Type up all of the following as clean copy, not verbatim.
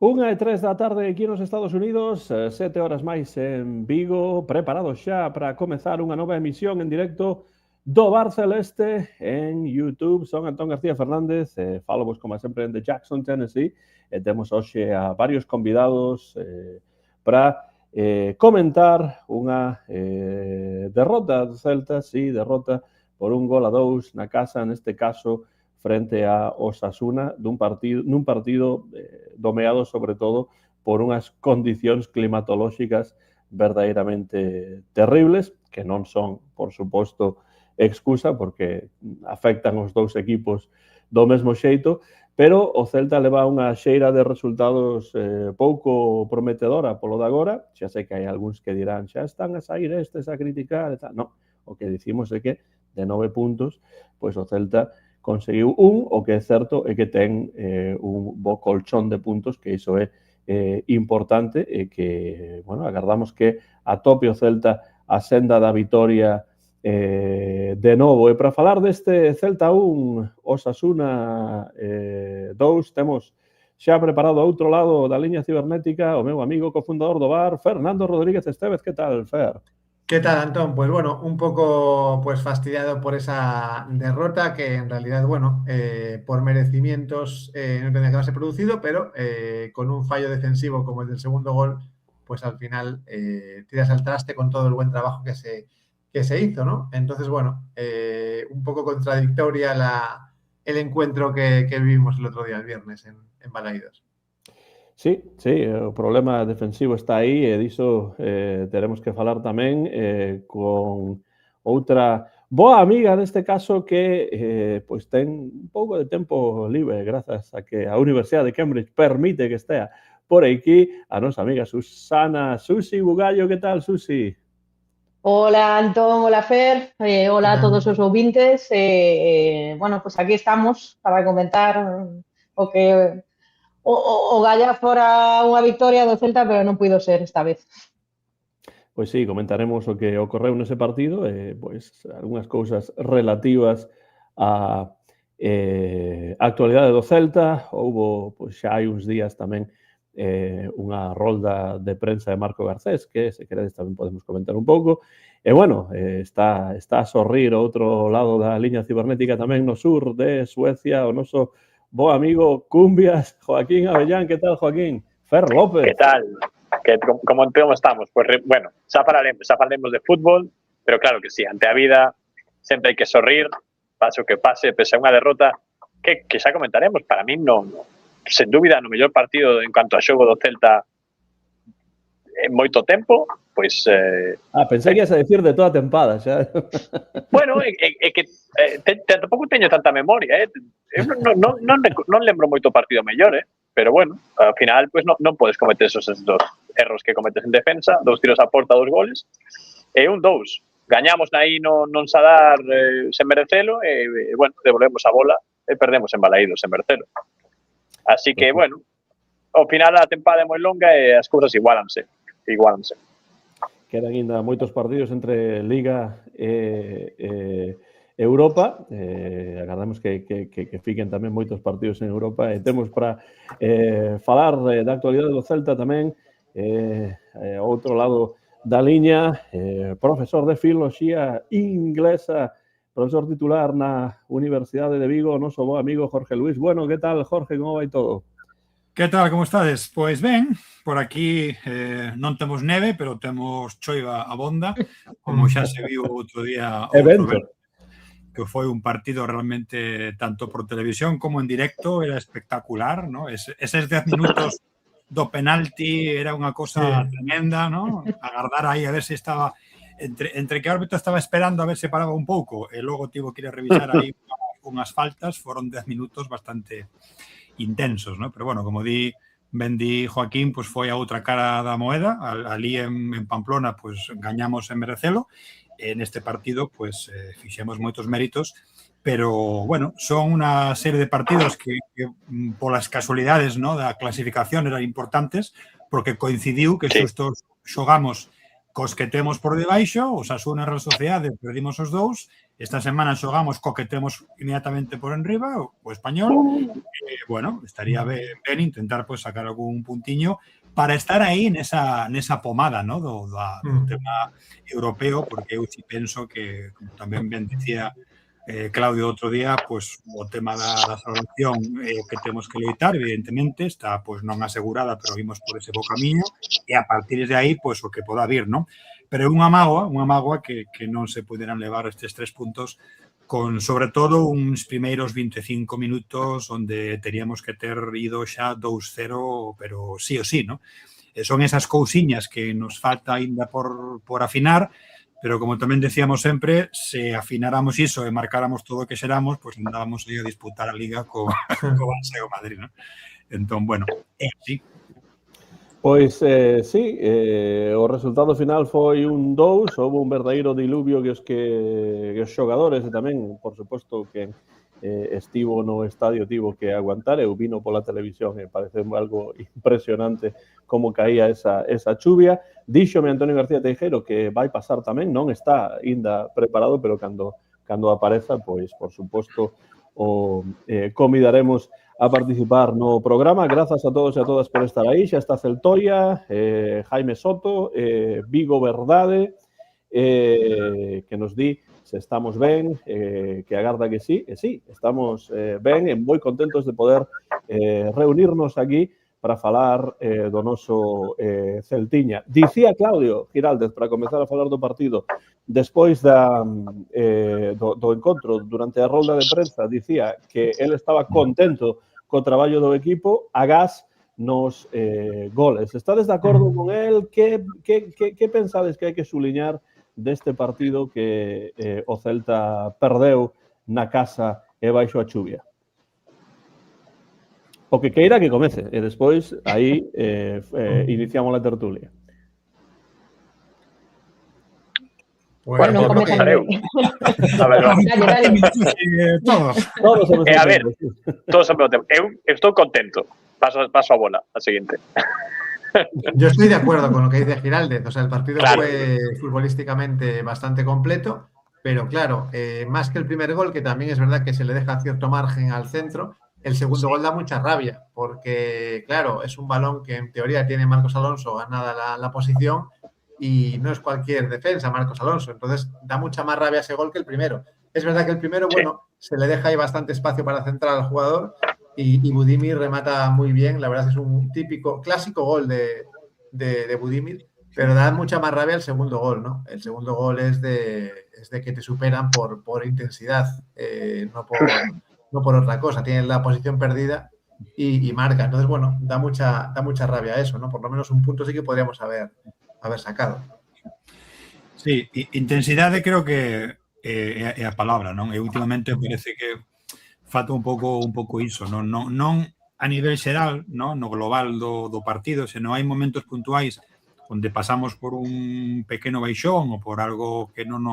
1:03 da tarde aquí nos Estados Unidos, 7 horas máis en Vigo, preparados xa para comezar unha nova emisión en directo do Bar Celeste en YouTube. Son Antón García Fernández, falo vos como sempre en The Jackson, Tennessee, e temos hoxe a varios convidados para comentar unha derrota do Celta, sí, derrota por 1-2 na casa, neste caso frente a Osasuna, nun partido domeado sobre todo por unhas condicións climatolóxicas verdadeiramente terribles, que non son, por suposto, excusa, porque afectan os dous equipos do mesmo xeito, pero o Celta leva unha xeira de resultados pouco prometedora polo de agora. Xa sei que hai algúns que dirán xa están a sair estes a criticar e tal. Non, o que dicimos é que de 9 puntos, pois o Celta conseguiu o que é certo é que ten un bo colchón de puntos, que iso é importante e que, bueno, agardamos que atope o Celta a senda da vitoria de novo. E para falar deste Celta 1, Osasuna 2, temos xa preparado ao outro lado da liña cibernética o meu amigo cofundador do bar, Fernando Rodríguez Estévez. Que tal, Fer? ¿Qué tal, Antón? Pues bueno, un poco pues fastidiado por esa derrota que en realidad, bueno, por merecimientos no tendría que haberse producido, pero con un fallo defensivo como el del segundo gol, pues al final tiras al traste con todo el buen trabajo que se hizo, ¿no? Entonces, bueno, un poco contradictoria el encuentro que vivimos el otro día, el viernes, en Balaidos. Sí, o problema defensivo está aí e diso teremos que falar tamén con outra boa amiga neste caso que pois ten un pouco de tempo libre grazas a que a Universidade de Cambridge permite que estea por aquí a nosa amiga Susana Susi Bugallo. Que tal, Susi? Hola, Antón, hola, Fer, hola a todos os ouvintes. Bueno, pues aquí estamos para comentar o que o galla fora unha victoria do Celta, pero non puido ser esta vez. Pois sí, comentaremos o que ocorreu nese partido e pois algunhas cousas relativas á actualidade do Celta. Houbo, pois xa hai uns días tamén unha rolda de prensa de Marco Garcés, que se queredes tamén podemos comentar un pouco. E bueno, está a sorrir ao outro lado da liña cibernética tamén no sur de Suecia o noso bo amigo Cumbias, Joaquín Avellán. Que tal, Joaquín? Fer López. Que tal? Como estamos? Pues bueno, xa falaremos de fútbol, pero claro que sí, ante a vida sempre hai que sorrir, pase o que pase, pese a unha derrota que xa comentaremos. Para mí non, sen dúbida, no mellor partido en cuanto a xogo do Celta en moito tempo, pois... pensei que ibas a decir de toda a tempada, xa. Bueno, é que tampouco teño tanta memoria, non lembro moito partido mellor, pero bueno, ao final pois non podes cometer esos dos erros que cometes en defensa, 2 tiros a porta, 2 goles, e 1-2. Gañamos aí non Sadar sen merecelo, e bueno, devolvemos a bola e perdemos en Balaídos sen merecelo. Así que, bueno, ao final a tempada é moi longa e as cousas igualanse. Quedan ainda moitos partidos entre Liga e Europa. Agardamos que fiquen tamén moitos partidos en Europa e temos para falar da actualidade do Celta tamén ao outro lado da liña, profesor de Filoloxía Inglesa, profesor titular na Universidade de Vigo, o noso bo amigo Jorge Luis. Bueno, que tal, Jorge? Como vai todo? Que tal, como estades? Pois ben, por aquí non temos neve, pero temos choiva abonda, como xa se viu outro día que foi un partido realmente tanto por televisión como en directo, era espectacular, ¿no? Eses 10 minutos do penalti era unha cosa tremenda, ¿no? Agardar aí a ver se estaba entre que o árbitro estaba esperando a ver se paraba un pouco e logo tivo que ir a revisar aí unhas faltas, foron 10 minutos bastante intensos, ¿no? Pero bueno, como ben di Joaquín, pues foi a outra cara da moeda. Ali en Pamplona, pues gañamos en merecelo. En este partido, pues fixemos moitos méritos, pero bueno, son unha serie de partidos que polas casualidades, ¿no?, da clasificación eran importantes, porque coincidiu que xustos xogamos cos que temos por debaixo, o Osasuna e Real Sociedade, perdimos os dous, esta semana xogamos co que temos inmediatamente por enriba, o Español, bueno, estaría ben intentar pues, sacar algún puntiño para estar aí nesa pomada, ¿no? do tema europeo, porque eu si penso que, como tamén ben dicía Claudio outro día, pues, o tema da salvación é o que temos que loitar, evidentemente, está pues, non asegurada, pero vimos por ese bo camiño, e a partir de aí, pues, o que poda vir, ¿no? Pero é unha mágoa que non se poderán levar estes 3 puntos con, sobre todo, uns primeiros 25 minutos onde teríamos que ter ido xa 2-0, pero sí o sí, ¿no? E son esas cousiñas que nos falta ainda por afinar, pero como tamén decíamos sempre, se afináramos iso e marcáramos todo o que xeramos, pois pues andábamos aí a disputar a Liga co Barça e o Madrid, ¿no? Entón, bueno, sí. Pois, sí, o resultado final foi un 2, houve un verdadeiro diluvio que os xogadores e tamén, por suposto, que estivo no estadio tivo que aguantar, eu vino pola televisión e parece algo impresionante como caía esa chuvia. Díxome Antonio García Teijeiro que vai pasar tamén, non está ainda preparado, pero cando apareza, pois, por suposto, convidaremos a participar no programa. Grazas a todos e a todas por estar aí. Xa está Celtoia, Jaime Soto, Vigo Verdade, que nos di se estamos ben, que agarda que sí, e sí, estamos ben e moi contentos de poder reunirnos aquí para falar do noso Celtiña. Dicía Claudio Giraldez, para comezar a falar do partido, despois do encontro, durante a rolda de prensa, dicía que ele estaba contento co traballo do equipo, agás nos goles. Estades de acordo con el? Que pensades que hai que suliñar deste partido que o Celta perdeu na casa e baixo a chuvia? O que queira que comece, e despois aí iniciamos a tertulia. Bueno, comezaré eu. A ver, todos ao mesmo tempo. Eu estou contento. Paso a bola, a seguinte. Yo estoy de acuerdo con lo que dice Giraldez. O sea, el partido fue futbolísticamente bastante completo, pero claro, más que el primer gol, que también es verdad que se le deja cierto margen al centro, el segundo gol da mucha rabia, porque claro, es un balón que en teoría tiene Marcos Alonso ganada la posición y no es cualquier defensa Marcos Alonso. Entonces da mucha más rabia ese gol que el primero. Es verdad que el primero, bueno, se le deja ahí bastante espacio para centrar al jugador y Budimir remata muy bien. La verdad es un típico, clásico gol de Budimir, pero da mucha más rabia el segundo gol, ¿no? El segundo gol es de que te superan por intensidad, no por otra cosa. Tienen la posición perdida y marca. Entonces, bueno, da mucha rabia eso, ¿no? Por lo menos un punto sí que podríamos haber sacado. Sí, intensidade creo que é a palabra, non? E últimamente parece que falta un pouco iso, non a nivel xeral, non? No global do partido, senón hai momentos puntuais onde pasamos por un pequeno baixón ou por algo que non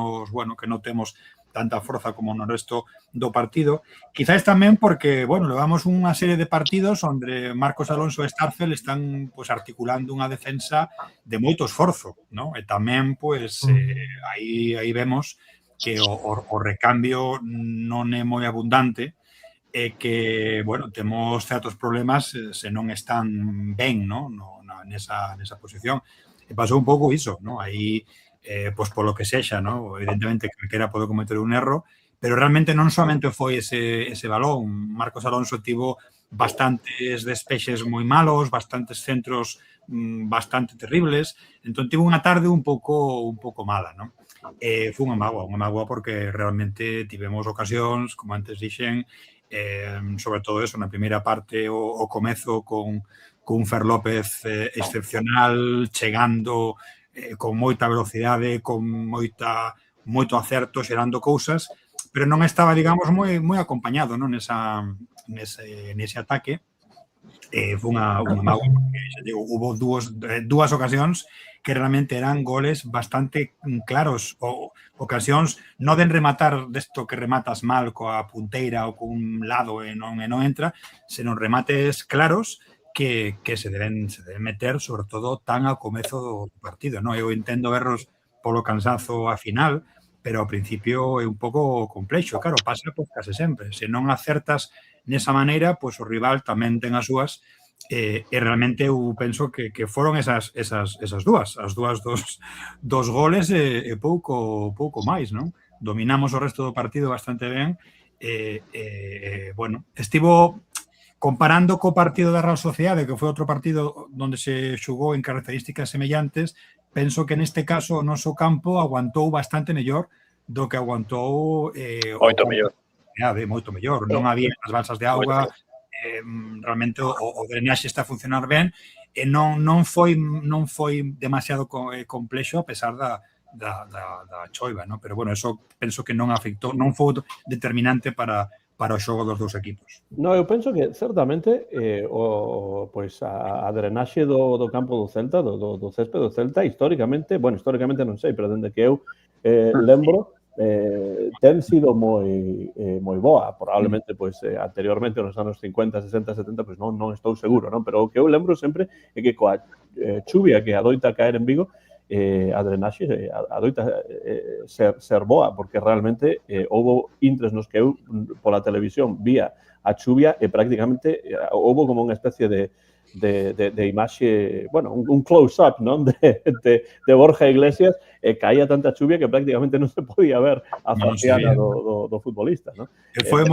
temos tanta forza como no resto do partido. Quizás tamén porque, levamos unha serie de partidos onde Marcos Alonso e Starcel están articulando unha defensa de moito esforzo, non? E tamén, aí vemos que o recambio non é moi abundante e que, temos certos problemas se non están ben, non? Nesa posición. E pasou un pouco iso, non? Aí polo que sexa, ¿no? Evidentemente calquera pode cometer un erro, pero realmente non somente foi ese balón. Marcos Alonso tivo bastantes despexes moi malos, bastantes centros bastante terribles, entón tivo unha tarde un pouco mala, non? Foi unha mágoa porque realmente tivemos ocasións, como antes dixen, sobre todo eso, na primeira parte o comezo con un Fer López excepcional, chegando con moita velocidade, con moito acerto, xerando cousas, pero non estaba, digamos, moi acompañado, non, nese ataque. Foi unha mágoa, porque hubo dúas ocasións que realmente eran goles bastante claros, ou ocasións non de rematar desto que rematas mal coa punteira ou con un lado e non entra, senón remates claros que se deben meter, sobre todo, tan ao comezo do partido, non? Eu entendo verlos polo cansazo a final, pero ao principio é un pouco complexo. Claro, pasa pois case sempre. Se non acertas nesa maneira, pois o rival tamén ten as súas, e realmente eu penso que foron esas dúas, as dúas dos goles e pouco máis, non? Dominamos o resto do partido bastante ben, bueno, estivo comparando co partido da Real Sociedade, que foi outro partido onde se xugou en características semellantes, penso que neste caso o noso campo aguantou bastante mellor do que aguantou Moito mellor. Moito mellor. Non había as balsas de auga, realmente o drenaxe está a funcionar ben, e non foi demasiado complexo a pesar da choiva, ¿no? Pero bueno, eso penso que non afectou, non foi determinante para o xogo dos dous equipos. No, eu penso que certamente pois a drenaxe do campo do Celta, do césped do Celta, históricamente non sei, pero dende que eu lembro, ten sido moi boa. Probablemente, pois, anteriormente, nos anos 50, 60, 70, pois non estou seguro, non? Pero o que eu lembro sempre é que coa chuvia que adoita caer en Vigo, a drenaxe adoita ser boa, porque realmente houve intres nos que eu pola televisión vía a chuvia e prácticamente houve como unha especie de imaxe, bueno, un close-up, non? De Borja Iglesias, e caía tanta chuvia que prácticamente non se podía ver a faciana do futbolista, non? Foi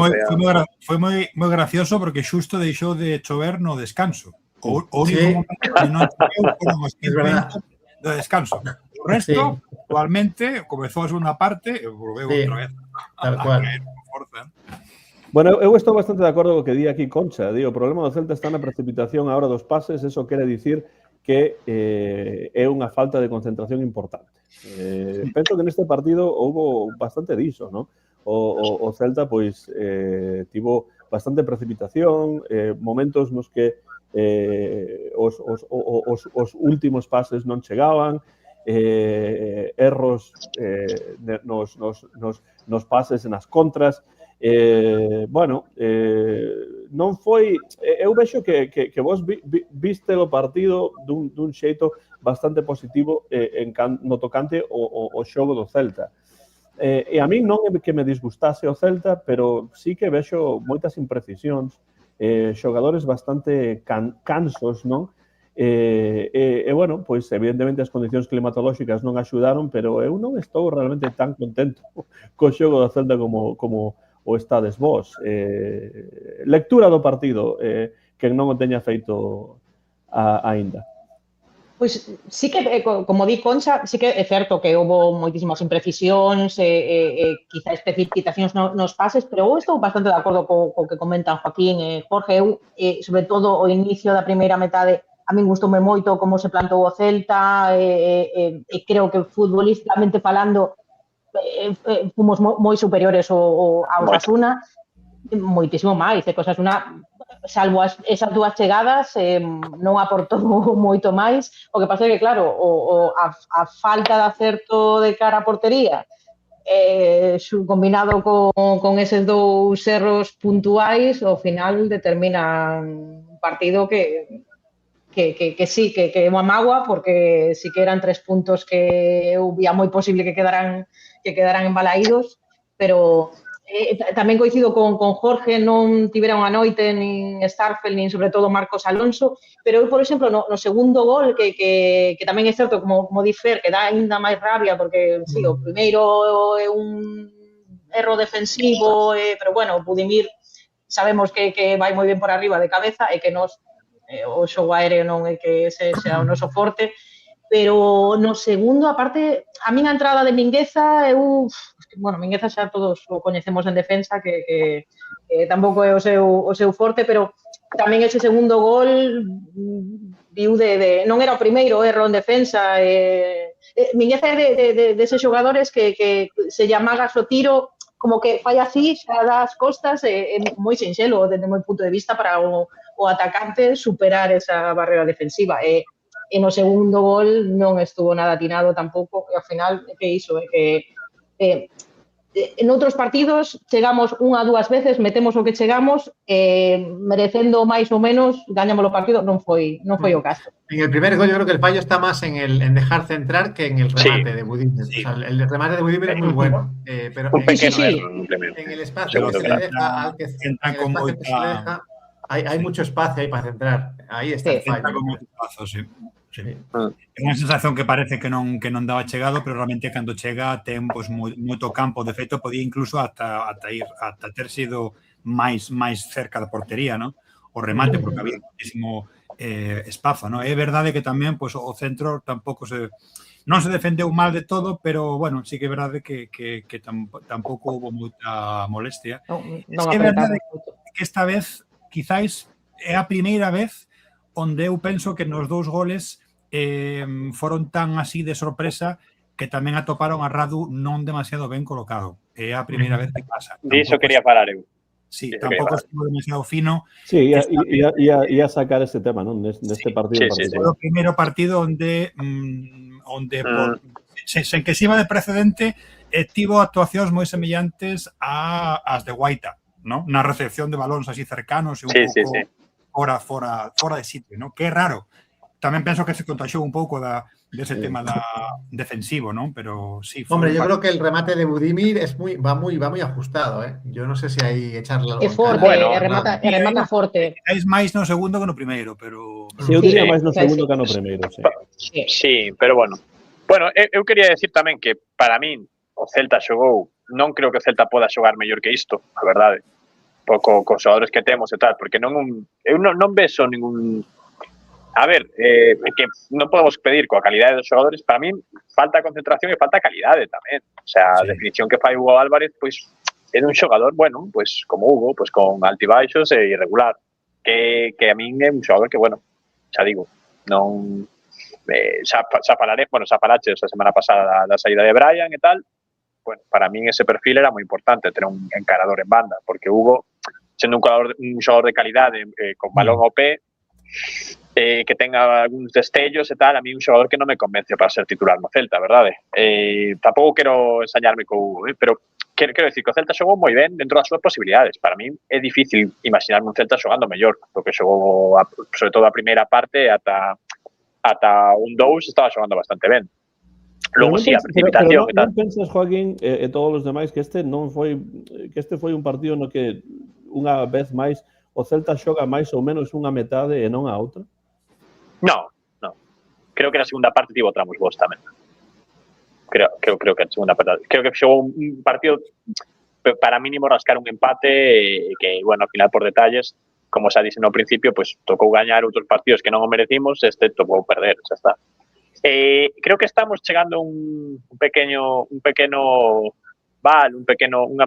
moi gracioso porque xusto deixou de chover no descanso. O único momento que non choveu foron os 15 minutos de descanso. O resto, actualmente, comezou a segunda parte e volveu outra vez tal cual. Forza. Bueno, eu estou bastante de acordo co que di aquí Concha. O problema do Celta está na precipitación a hora dos pases. Eso quere dicir que é unha falta de concentración importante. Penso que neste partido houve bastante diso, non? O Celta, pois, tivo bastante precipitación, momentos nos que os últimos pases non chegaban, erros nos pases e nas contras. Bueno, non foi... Eu vexo que vos viste o partido dun xeito bastante positivo no tocante o xogo do Celta. E a mí non é que me disgustase o Celta, pero sí que vexo moitas imprecisións, xogadores bastante cansos, non? Bueno, pois evidentemente as condicións climatolóxicas non axudaron, pero eu non estou realmente tan contento co xogo do Celta como o estades vos. Lectura do partido, que non o teña feito aínda. Pois sí que, como di Concha, sí que é certo que houve moitísimas imprecisións, quizás especificacións nos pases, pero eu estou bastante de acordo co que comentan Joaquín e Jorge. Eu, sobre todo, o inicio da primeira metade, a min gustoume moito como se plantou o Celta, e creo que futbolísticamente falando fomos moi superiores ao Osasuna, moitísimo máis, que o Osasuna, salvo esas dúas chegadas, non aportou moito máis. O que pasa é que, claro, a falta de acerto de cara a portería, combinado con eses dous erros puntuais, ao final determina un partido que sí, que é unha mágoa, porque sí que eran 3 puntos que eu vía moi posible que quedaran embalaídos, pero tamén coincido con Jorge, non tivera unha noite nin Starfel, nin sobre todo Marcos Alonso, pero eu, por exemplo, no segundo gol, que tamén é certo, como di Fer, que dá ainda máis rabia, porque, sí, o primeiro é un erro defensivo, pero, bueno, Budimir sabemos que vai moi ben por arriba de cabeza e que o xogo aéreo non é que sea o noso forte, pero no segundo, aparte, a min a entrada de Mingueza, Mingueza xa todos o coñecemos en defensa, que tampouco é o seu forte, pero tamén ese segundo gol viu non era o primeiro erro en defensa. Mingueza é deses xogadores que se llamagas o tiro, como que fai así, xa das costas, é moi sinxelo desde o meu punto de vista para o atacante superar esa barrera defensiva. E no segundo gol non estuvo nada atinado tampouco, e ao final, que iso, en outros partidos chegamos unha, dúas veces, metemos o que chegamos, merecendo máis ou menos, gañamos o partido, non foi o caso. En el primer gol yo creo que el fallo está más en dejar centrar que en el remate de Budimir. Sí. O sea, el remate de Budimir es muy bueno, pero un pequeno sí. error, simplemente. en el espacio que se le deja, al que, en el espacio que se le deja, hay mucho espacio ahí para centrar. Ahí está el fallo. Sí. É unha sensación que parece que non daba chegado, pero realmente cando chega ten pois, moito campo. De feito, podía incluso ata ter sido máis cerca da portería, ¿no? O remate, porque había muchísimo espazo, ¿no? É verdade que tamén pois, o centro tampouco non se defendeu mal de todo, pero, bueno, sí que é verdade que tampouco houve moita molestia. Non é verdade que esta vez, quizáis, é a primeira vez onde eu penso que nos dous goles foron tan así de sorpresa que tamén atoparon a Radu non demasiado ben colocado. É a primeira vez que pasa. Diso quería falar eu. Sí, tampouco estuvo demasiado fino. Sí, ia sacar ese tema, non? Neste partido en particular. Foi o primeiro partido onde sen que se iba de precedente tivo actuacións moi semellantes ás de Guaita, ¿no? Na recepción de balóns así cercanos e un pouco fora de sitio, ¿no? Que é raro. Tamén penso que se contaxou un pouco dese tema defensivo, ¿no? Pero sí. Hombre, yo creo que el remate de Budimir va muy ajustado, ¿eh? Yo no sé si hay echarle algo. É forte, remata forte. É máis no segundo que no primeiro, pero... Sí, eu diría máis no segundo que no primeiro, sí. Sí, pero bueno. Bueno, eu quería decir tamén que para min o Celta xogou, non creo que o Celta poda xogar mellor que isto, a verdade. Pouco cos xogadores que temos e tal, porque eu non vexo ningún... A ver, que non podemos pedir coa calidade dos xogadores, para mí falta concentración e falta calidade tamén. O sea, a definición que fai Hugo Álvarez, pois, é dun xogador, bueno, pois, como Hugo, pois, con altibaixos e irregular. Que a min é un xogador que, bueno, xa digo, non... xa falaches a semana pasada da saída de Brian e tal. Bueno, para min ese perfil era moi importante, ter un encarador en banda, porque Hugo, sendo un xogador de calidade, con balón ao pé, que tenga algúns destellos e tal, a mí un xogador que non me convence para ser titular no Celta, verdade? Tampouco quero ensañarme co Hugo, pero quero dicir que o Celta xogou moi ben dentro das súas posibilidades. Para mí é difícil imaginarme un Celta xogando mellor, porque xogou, sobre todo a primeira parte, ata un 2 estaba xogando bastante ben. Logo sí, a precipitación e tal. Non pensas, Joaquín, e todos os demais, que este foi un partido no que unha vez máis o Celta xoga máis ou menos unha metade e non a outra? No. Creo que na segunda parte tivo tramos vos tamén. Creo que na segunda parte. Creo que xogou un partido para mínimo rascar un empate que, bueno, ao final por detalles, como xa dixen no principio, pues tocou gañar outros partidos que non o merecimos, este tocou perder, xa está. Creo que estamos chegando a un pequeno unha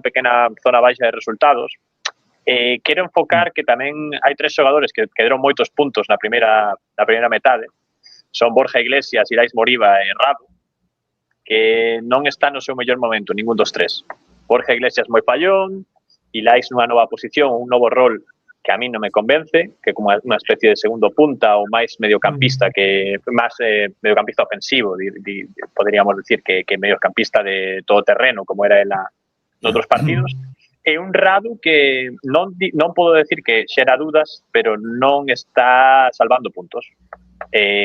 pequena zona baixa de resultados. Quero enfocar que tamén hai tres xogadores que deron moitos puntos na primeira metade. Son Borja Iglesias, Irais Moriba e Radu, que non están no seu mellor momento, ningún dos tres. Borja Iglesias moi fallón, Irais nunha nova posición, un novo rol que a mí non me convence, que como unha especie de segundo punta ou máis mediocampista, que máis mediocampista ofensivo, poderíamos decir que mediocampista de todo terreno, como era ela noutros partidos. É un Radu que non podo decir que xera dudas, pero non está salvando puntos.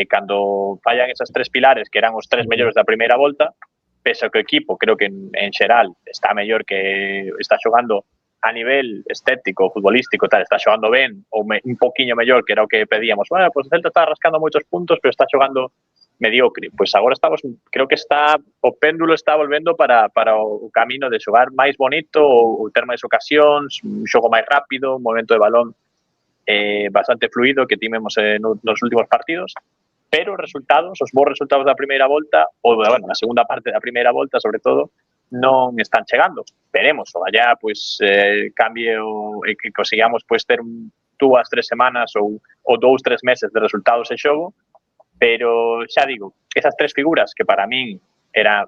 Cando fallan esas tres pilares, que eran os tres mellores da primeira volta, pese ao que o equipo, creo que en xeral, está mellor, que está xogando a nivel estético, futbolístico, tal, está xogando ben, ou un poquinho mellor, que era o que pedíamos. Bueno, pues o Celta está rascando moitos puntos, pero está xogando mediocre. Pois agora creo que o péndulo está volvendo para o camino de xogar máis bonito, ou ter máis ocasións, un xogo máis rápido, un movimento de balón bastante fluido que tivemos nos últimos partidos, pero os bons resultados da primeira volta, ou, bueno, na segunda parte da primeira volta, sobre todo, non están chegando. Veremos, o allá, pois, cambie e que consigamos, pois, ter 2-3 semanas ou 2-3 meses de resultados de xogo. Pero xa digo, esas tres figuras que para min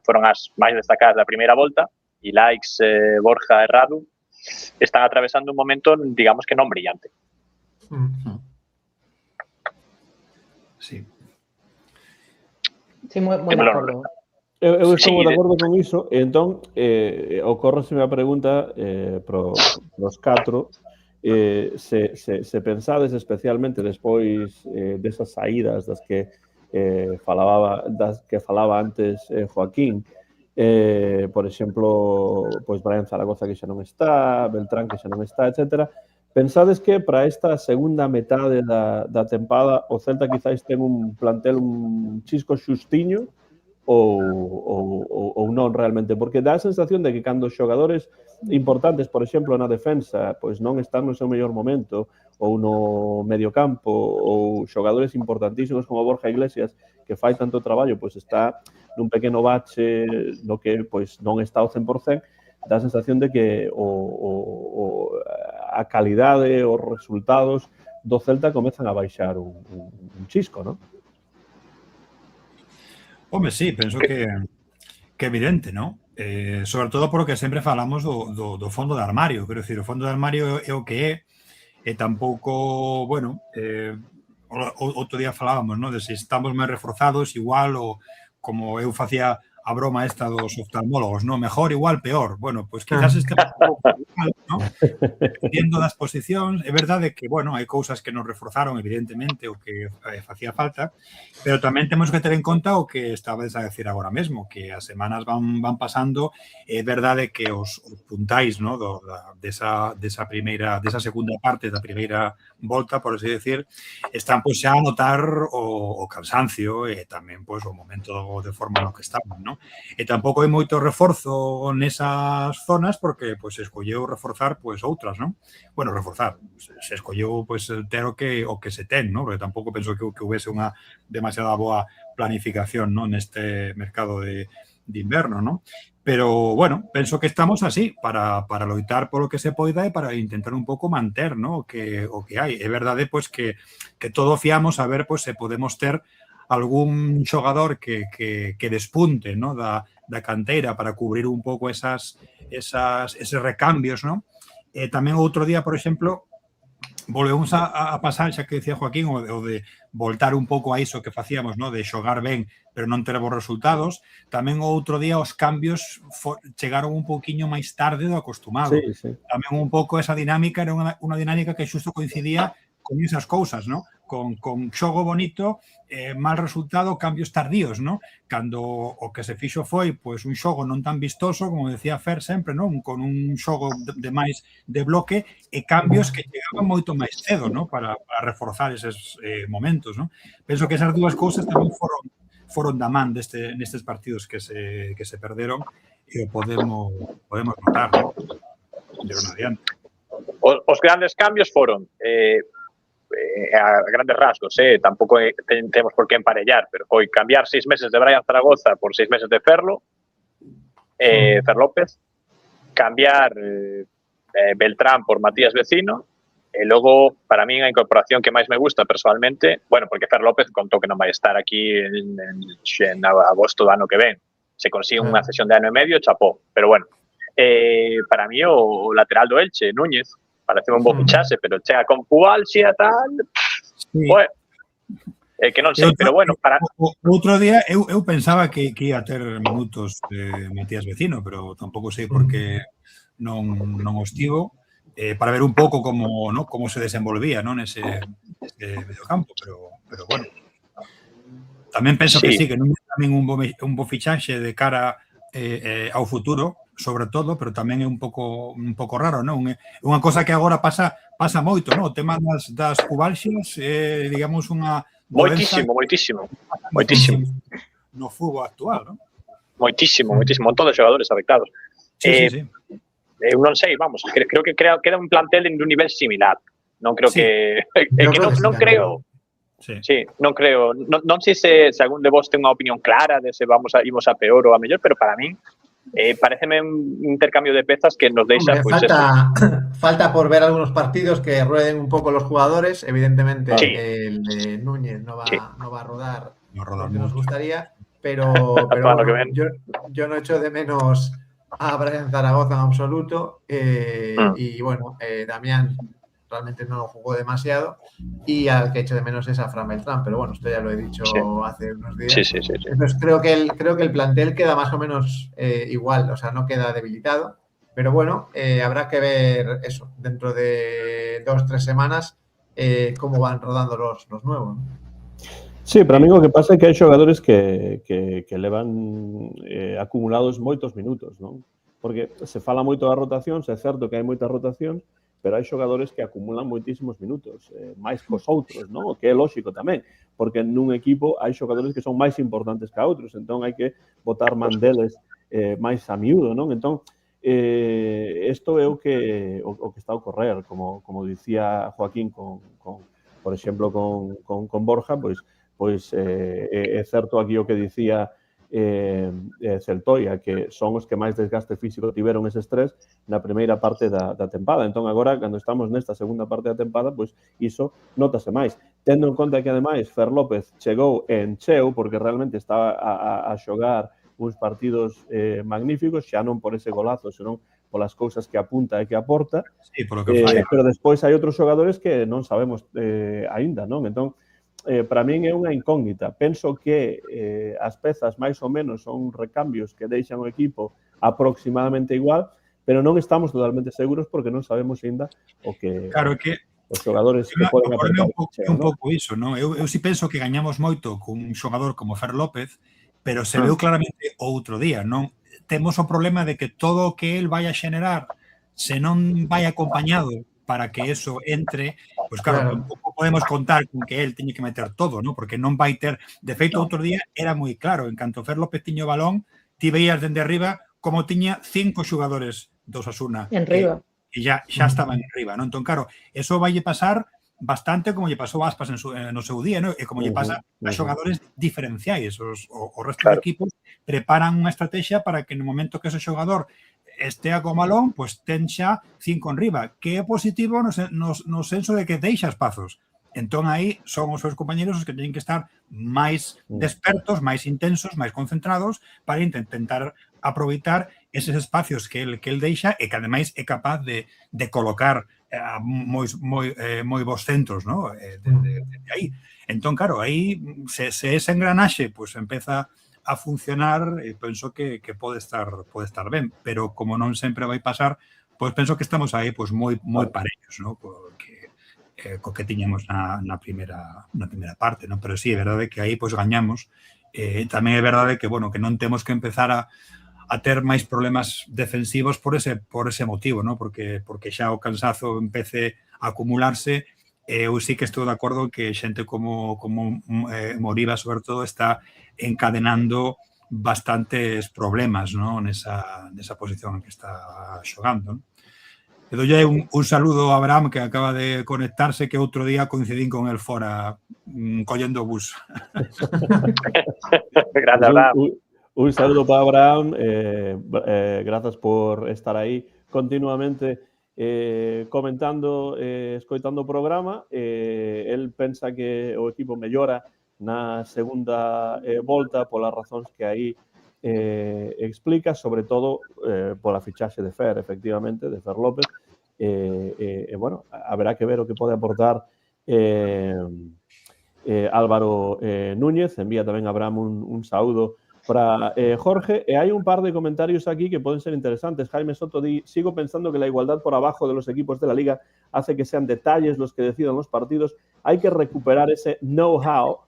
foron as máis destacadas da primeira volta, Ilaix, Borja e Radu, están atravesando un momento, digamos que non brillante. Sí. Sí, moi de acordo. Eu estou Sí, de acordo con iso, e entón ocórreseme a pregunta pros 4 se pensades especialmente despois desas saídas das que falaba antes Joaquín, por exemplo, pois Brian Zaragoza que xa non está, Beltrán que xa non está, etcétera. Pensades que para esta segunda metade da tempada o Celta quizáis ten un plantel un chisco xustiño ou non realmente, porque dá a sensación de que cando os xogadores importantes, por exemplo, na defensa, pois non están no seu mellor momento, ou no mediocampo, ou xogadores importantísimos como Borja Iglesias, que fai tanto traballo, pois está nun pequeno bache no que pois non está ao 100%, dá a sensación de que a calidade, os resultados do Celta comezan a baixar un chisco, non? Home, sí, penso que evidente, non? Sobre todo porque sempre falamos do fondo de armario. Quero dicir, o fondo de armario é o que é, e tampouco, bueno, outro día falábamos, non? De se estamos máis reforzados, igual, ou como eu facía a broma esta dos oftalmólogos, non? Mejor, igual, peor. Bueno, pois quizás este pouco igual, non? Dependiendo das posicións, é verdade que, bueno, hai cousas que nos reforzaron, evidentemente, o que facía falta, pero tamén temos que ter en conta o que estabades a decir agora mesmo, que as semanas van pasando, é verdade que os puntais, non? Desa segunda parte da primeira volta, por así decir, están pois xa a notar o cansancio e tamén pois o momento de forma no que estamos, non? E tampouco hai moito reforzo nesas zonas porque pois se escolleu reforzar pois outras, non? Bueno, reforzar, se escolleu pois ter o que se ten, non? Porque tampouco penso que houvese unha demasiada boa planificación, non, neste mercado de inverno, non? Pero, bueno, penso que estamos así para loitar polo que se poida e para intentar un pouco manter, non, o que hai. É verdade, pois, que todo fiamos a ver, pois, se podemos ter algún xogador que despunte, non, da canteira para cubrir un pouco eses recambios, non? E tamén outro día, por exemplo, volvemos a pasar, xa que dicía Joaquín, o de voltar un pouco a iso que facíamos, non? De xogar ben, pero non ter bons resultados. Tamén outro día os cambios chegaron un pouquiño máis tarde do acostumado. Sí, sí. Tamén un pouco esa dinámica era unha dinámica que xusto coincidía con esas cousas, non? Con xogo bonito, mal resultado, cambios tardíos, non? Cando o que se fixo foi pois un xogo non tan vistoso, como decía Fer sempre, non? Con un xogo de máis de bloque e cambios que chegaban moito máis cedo, non? Para reforzar eses momentos, non? Penso que esas dúas cousas tamén foron da man nestes partidos que se perderon e o podemos notar, non? De un adiante. Os grandes cambios foron a grandes rasgos, tampouco temos por que emparellar, pero foi cambiar 6 meses de Brian Zaragoza por 6 meses de Fer López, cambiar Beltrán por Matías Vecino, e logo, para min, a incorporación que máis me gusta personalmente, bueno, porque Fer López contou que non vai estar aquí en agosto do ano que ven, se consigue unha sesión de ano e medio, chapó, pero bueno, para mí o lateral do Elche, Núñez, parece un bo fichaxe, pero chega con pubalxia, tal... Sí. Bueno, que non sei, pero bueno... Outro día eu pensaba que ia ter minutos de Matías Vecino, pero tampouco sei por que non os tivo, para ver un pouco como se desenvolvía nese mediocampo, pero bueno. Tamén penso que sí, que non é tamén un bo fichaxe de cara ao futuro, sobre todo, pero tamén é un pouco raro, non? É unha cosa que agora pasa moito, non? O tema das pubalxias é, digamos, unha... Moitísimo. No fútbol actual, non? Moitísimo. Un montón de xogadores afectados. Sí. Eu non sei, vamos, creo que queda un plantel en un nivel similar. Non creo que... Non creo... Sí, non creo. Non sei se algún de vos ten unha opinión clara de se imos a peor ou a mellor, pero para min pareceme un intercambio de pezas que nos deixa... Hombre, falta por ver algunos partidos que rueden un poco los jugadores. Evidentemente, el de Núñez no va a rodar lo que nos gustaría, pero bueno, yo no echo de menos a Brian Zaragoza en absoluto. Y bueno, Damián realmente no jugó demasiado, y al que echo de menos es a Fran Beltrán, pero bueno, esto ya lo he dicho hace unos días. Sí. Entonces creo que el plantel queda más o menos igual, o sea, no queda debilitado, pero bueno, habrá que ver eso, dentro de 2-3 semanas, cómo van rodando los nuevos, ¿no? Sí, para mí o que pasa é que hai xogadores que levan acumulados moitos minutos, non? Porque se fala moito da rotación, é certo que hai moitas rotacións, pero hai xogadores que acumulan moitísimos minutos, máis cos outros, non? O que é lógico tamén, porque nun equipo hai xogadores que son máis importantes que outros, entón hai que botar man deles máis a miúdo, non? Entón, isto é o que está a ocorrer, como dicía Joaquín por exemplo, con Borja, pois é certo aquí o que dicía Celtoia, que son os que máis desgaste físico tiveron eses tres na primeira parte da tempada. Entón, agora, cando estamos nesta segunda parte da tempada, pois iso notase máis. Tendo en conta que, ademais, Fer López chegou en cheo, porque realmente estaba a xogar uns partidos magníficos, xa non por ese golazo, senón polas cousas que apunta e que aporta. Sí, por lo que falla. Pero despois hai outros xogadores que non sabemos aínda, non? Entón, para min é unha incógnita. Penso que as pezas máis ou menos son recambios que deixan o equipo aproximadamente igual, pero non estamos totalmente seguros porque non sabemos aínda o que os xogadores que poden aportar. Un pouco iso, non? Eu si penso que gañamos moito con un xogador como Fer López, pero se veu claramente outro día, non? Temos o problema de que todo o que el vai a xenerar, se non vai acompañado para que eso entre, pois claro, tampouco podemos contar con que el teñe que meter todo, ¿no? Porque non vai ter... De feito, outro día era moi claro, en canto Fer López tiño o balón, ti veías dende arriba como tiña 5 xogadores do Osasuna que xa estaban en riba, ¿no? Entón, claro, eso vai pasar bastante como lle pasou a Aspas no seu día, ¿no? E como lle pasa a xogadores diferenciais. O resto de equipos preparan unha estrategia para que no momento que ese xogador estea co balón, pois ten xa 5 en riba, que é positivo no senso de que deixa espazos. Entón, aí son os seus compañeros os que teñen que estar máis despertos, máis intensos, máis concentrados para intentar aproveitar eses espacios que el deixa e que, ademais, é capaz de colocar moi bons centros, ¿no? De aí. Entón, claro, aí, se ese engranaxe pois empeza a funcionar, penso que pode estar ben, pero como non sempre vai pasar, pois penso que estamos aí pois moi parellos, ¿no? Porque co que tiñamos na primeira parte, ¿no? Pero sí, é verdade que aí pois gañamos. Tamén é verdade que, bueno, que non temos que empezar a ter máis problemas defensivos por ese motivo, ¿no? Porque xa o cansazo empece a acumularse. Eu sí que estou de acordo que xente como Moriba, sobre todo, está encadenando bastantes problemas, ¿no? Nesa posición en que está xogando, ¿no? E doulle un saludo a Abraham, que acaba de conectarse, que outro día coincidín con el fora collendo o bus. Grande, Abraham. Un saludo para Abraham. Grazas por estar aí continuamente comentando, escoitando o programa. El pensa que o equipo mellora na segunda volta polas razóns que aí explica, sobre todo pola fichaxe de Fer, efectivamente, de Fer López. Bueno, haberá que ver o que pode aportar Álvaro Núñez. Envía tamén a Abraham un saúdo para Jorge. E hai un par de comentarios aquí que poden ser interesantes. Jaime Soto di: sigo pensando que la igualdad por abajo de los equipos de la Liga hace que sean detalles los que decidan los partidos. Hay que recuperar ese know-how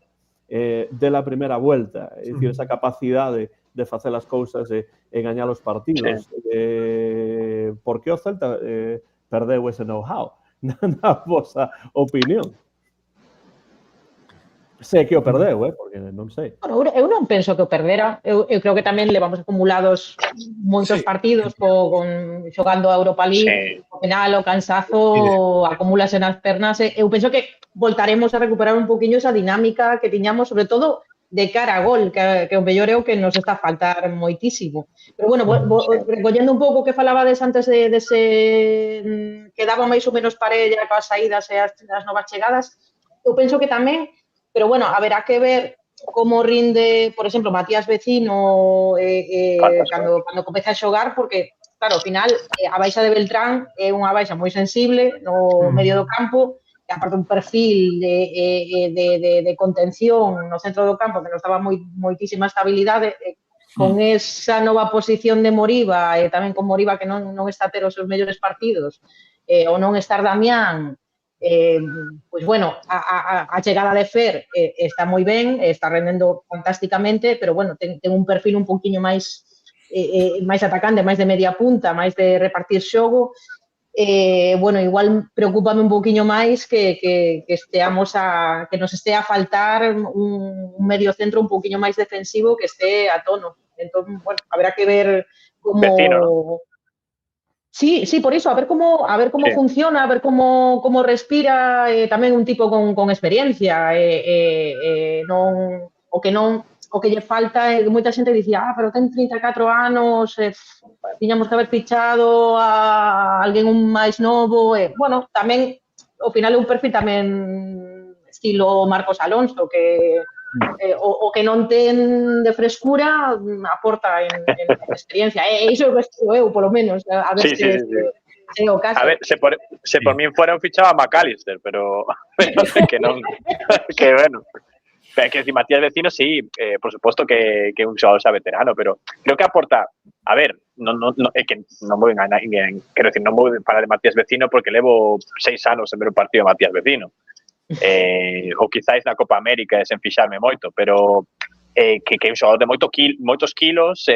de la primera vuelta, é dicir, esa capacidade de facer as cousas e gañar os partidos. Por que o Celta perdeu ese know-how? Na vosa opinión. Sei que o perdeu, porque non sei. Bueno, eu non penso que o perdera. Eu creo que tamén levamos acumulados moitos partidos xogando a Europa League, o final, o cansazo acumúlase nas pernas. Eu penso que voltaremos a recuperar un poquinho esa dinámica que tiñamos, sobre todo de cara a gol, que o mellor é o que nos está a faltar moitísimo. Pero, bueno, recollendo un pouco o que falabades antes dese que daba máis ou menos parella coas saídas e as novas chegadas, eu penso que tamén. Pero, bueno, haberá que ver como rinde, por exemplo, Matías Vecino cando comece a xogar, porque claro, ao final, a baixa de Beltrán é unha baixa moi sensible no medio do campo, e aparte un perfil de contención no centro do campo que nos daba moitísima estabilidade, con esa nova posición de Moriba, e tamén con Moriba que non está a ter os seus mellores partidos, ou non estar Damián, pois bueno, a chegada de Fer está moi ben, está rendendo fantásticamente, pero bueno, ten un perfil un pouquiño máis atacante, máis de media punta, máis de repartir xogo. Bueno, igual preocúpame un pouquiño máis que nos estea a faltar un medio centro un pouquiño máis defensivo que este a tono. Entón, bueno, habrá que ver como... Vecino, ¿no? Sí, por iso, a ver como funciona, a ver como respira, tamén un tipo con experiencia, o que lle falta, moita xente dicía, pero ten 34 anos, tiñamos que haber fichado a alguén un máis novo, bueno, tamén, ao final é un perfil tamén estilo Marcos Alonso, que o que non ten de frescura aporta en experiencia. Iso é o que estou eu, polo menos. A ver se é o caso. A ver, se por min fuera un fichado a McAllister, pero que non. Que bueno. Pero que decir, Matías Vecino, sí, por supuesto que un xogador xa veterano, pero creo que aporta. A ver, é que non vou enganar, quero decir, non vou falar de Matías Vecino porque levo 6 anos en ver un partido de Matías Vecino. Ou quizáis na Copa América sen fixarme moito, pero que é un xogador de moitos kilos,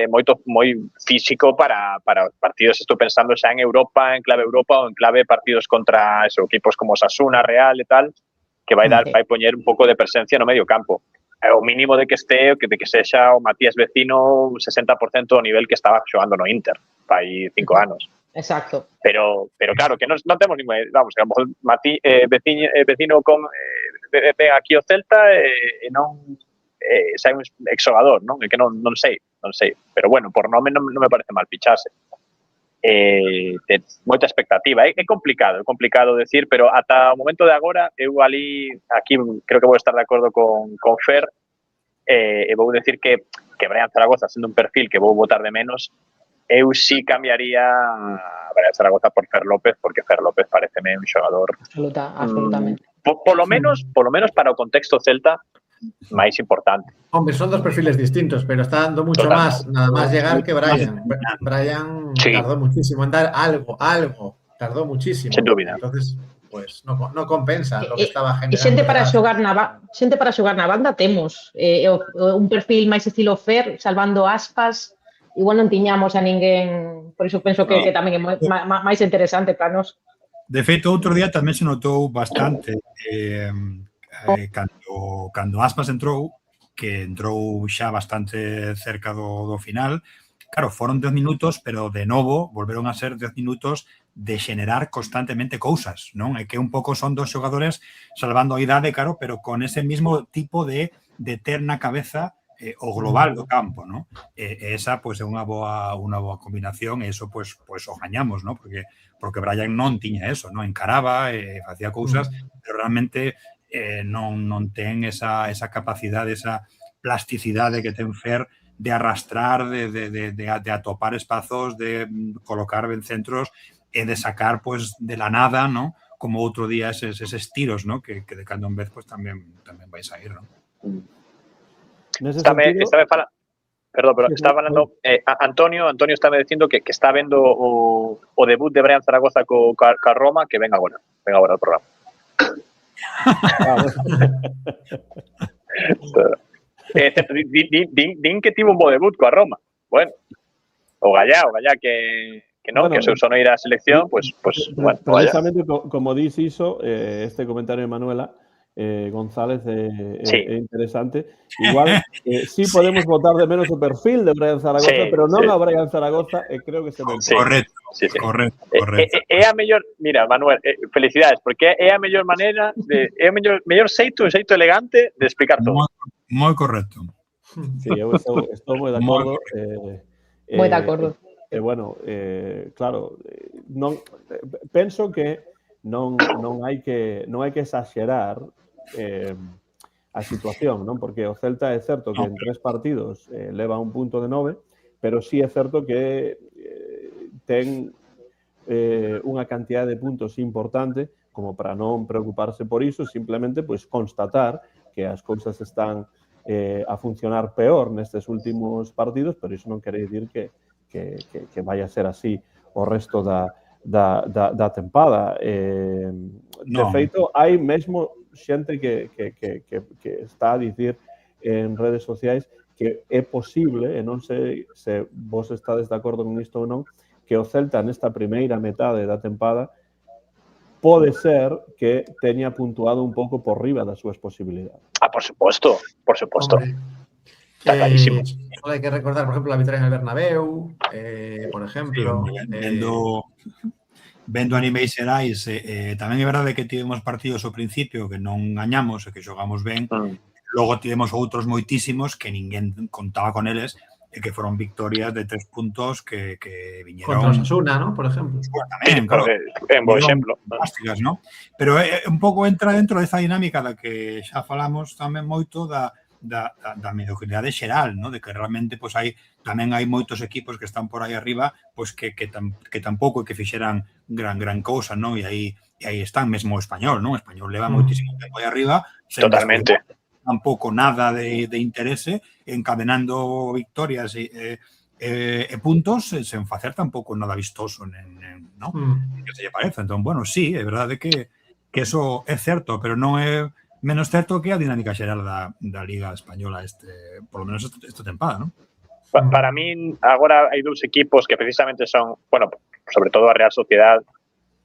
moi físico para partidos, estou pensando xa en Europa, en clave Europa ou en clave partidos contra equipos como Osasuna, Real e tal, que vai poñer un pouco de presencia no medio campo. O mínimo de que sexa o Matías Vecino 60% do nivel que estaba xogando no Inter, fai 5 anos. Exacto. Pero claro, que non temos ningún... Vamos, que a lo mejor Vecino ven aquí o Celta e non sai un exxogador, non? É que non sei. Pero bueno, por nome non me parece mal fichase. Ten moita expectativa. É complicado decir, pero ata o momento de agora, eu aquí creo que vou estar de acordo con Fer, e vou decir que Brian Zaragoza, sendo un perfil que vou botar de menos, eu sí cambiaría a Brian Zaragoza por Fer López, porque Fer López pareceme un xogador absolutamente. Polo menos para o contexto celta máis importante. Hombre, son dos perfiles distintos, pero está dando mucho más, nada más llegar que Brian. Brian tardó muchísimo en dar algo, tardó muchísimo. Sin dúbida. Entonces, pues no compensa lo que estaba generando. E xente para xogar na banda temos un perfil máis estilo Fer, salvando Aspas. Igual non tiñamos a ninguén, por iso penso que tamén é máis interesante para nós. De feito, outro día tamén se notou bastante cando Aspas entrou, que entrou xa bastante cerca do final. Claro, foron 10 minutos, pero de novo volveron a ser 10 minutos de xenerar constantemente cousas, non? É que un pouco son dos xogadores salvando a idade, claro, pero con ese mismo tipo de ter na cabeza o global do campo, ¿no? Esa, pues, é unha boa combinación e eso, pues o gañamos, ¿no? Porque Brian non tiña eso, ¿no? Encaraba, facía cousas, pero realmente non ten esa capacidade, esa plasticidade que ten Fer de arrastrar, de atopar espazos, de colocar ben centros e de sacar, pues, de la nada, ¿no? Como outro día eses tiros, ¿no? Que de cando en vez, pues, tamén vais a ir, ¿no? Estaba falando Antonio estaba dicindo que está vendo o debut de Brian Zaragoza co Roma, que venga agora ao programa. Din que tivo un bo debut coa Roma. Bueno, o Gallá que non, bueno, que se usou no ir á selección, pues bueno, precisamente como dis iso, este comentario de Manuela González é interesante. Igual, sí podemos botar de menos o perfil de Brian Zaragoza, pero non a Brian Zaragoza, e creo que se ven. Correcto. É a mellor, mira, Manuel, felicidades, porque é a mellor maneira, é o mellor xeito elegante de explicar todo. Moi correcto. Sí, eu estou moi de acordo. Moi de acordo. Bueno, claro, penso que non hai que exagerar a situación, non? Porque o Celta é certo que en 3 partidos leva un punto de 9, pero sí é certo que ten unha cantidad de puntos importante como para non preocuparse por iso, simplemente pois constatar que as cousas están a funcionar peor nestes últimos partidos, pero iso non quere dicir que vai a ser así o resto da tempada. De feito, hai mesmo xente que está a dicir en redes sociais que é posible, e non sei se vos estades de acordo con isto ou non, que o Celta nesta primeira metade da tempada pode ser que teña puntuado un pouco por riba das súas posibilidades. Por supuesto, por supuesto. Está clarísimo. Solo hay que recordar, por ejemplo, la victoria en el Bernabéu, por ejemplo. Vendo animeis xerais, tamén é verdade que tivemos partidos ao principio que non gañamos e que xogamos ben, logo tivemos outros moitísimos que ninguén contaba con eles, e que foron victorias de 3 puntos que viñeron... Contra Osasuna, ¿no? Por exemplo. Tamén, claro. En bo exemplo. Fantásticas, ¿no? Pero un pouco entra dentro desa dinámica da que xa falamos tamén moito da mediocridade xeral, ¿no? De que realmente pues, tamén hai moitos equipos que están por aí arriba pues, que tampouco que fixeran gran cousa, ¿no? E aí están mesmo o Español, ¿no? O Español leva moitísimo tempo aí arriba. Totalmente. Tampouco nada de interese encadenando victorias e puntos sen facer tampouco nada vistoso, ¿no? Que se lle parece. Entón, bueno, sí, é verdade que eso é certo, pero non é menos certo que a dinámica xeral da Liga Española por lo menos esta tempada, ¿no? Para min, agora hai dous equipos que precisamente son, bueno, sobre todo a Real Sociedad,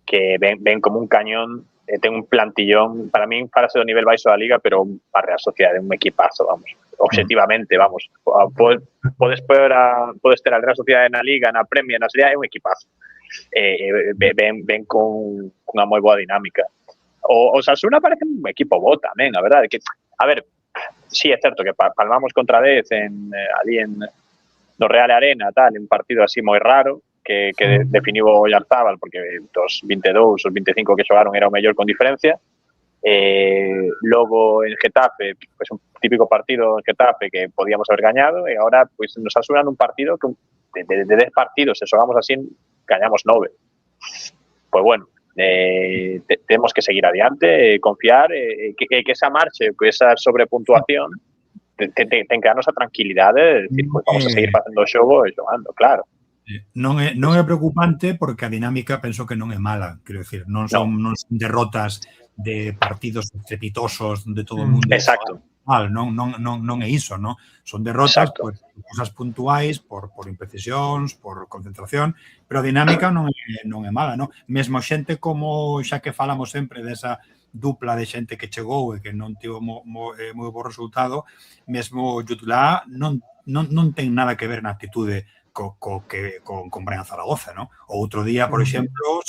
que ven como un cañón, ten un plantillón, para min, para ser do nivel baixo da Liga, pero a Real Sociedad é un equipazo, vamos, objetivamente, vamos. Podes ter a Real Sociedad na Liga, na Premier, na Serie A, é un equipazo. Ven con unha moi boa dinámica. O Osasuna parece un equipo bo tamén, a verdade. A ver, sí, é certo que palmamos contra 10 ali no Real Arena, tal, un partido así moi raro, que definiu o Oyarzábal, porque dos 22 ou 25 que xogaron era o mellor con diferencia. Logo en Getafe, pues un típico partido en Getafe que podíamos haber gañado, e agora pues, nos asunan un partido que de 10 partidos, se xogamos así, gañamos 9. Pues bueno, tenemos que seguir adiante, confiar, que esa marche, que esa sobrepuntuación ten que darnos a tranquilidade de decir, pues vamos a seguir facendo o xogo e xogando, claro. Non é preocupante porque a dinámica penso que non é mala, quero dicir, non son derrotas de partidos estrepitosos de todo o mundo. Exacto. Non é iso, non? Son derrotas por cosas puntuais, por imprecisións, por concentración, pero a dinámica non é mala, non? Mesmo xente como, xa que falamos sempre desa dupla de xente que chegou e que non tivo moi bo resultado, mesmo Jutulá non ten nada que ver na actitude con Brian Zaragoza, ¿no? O outro día, por exemplo,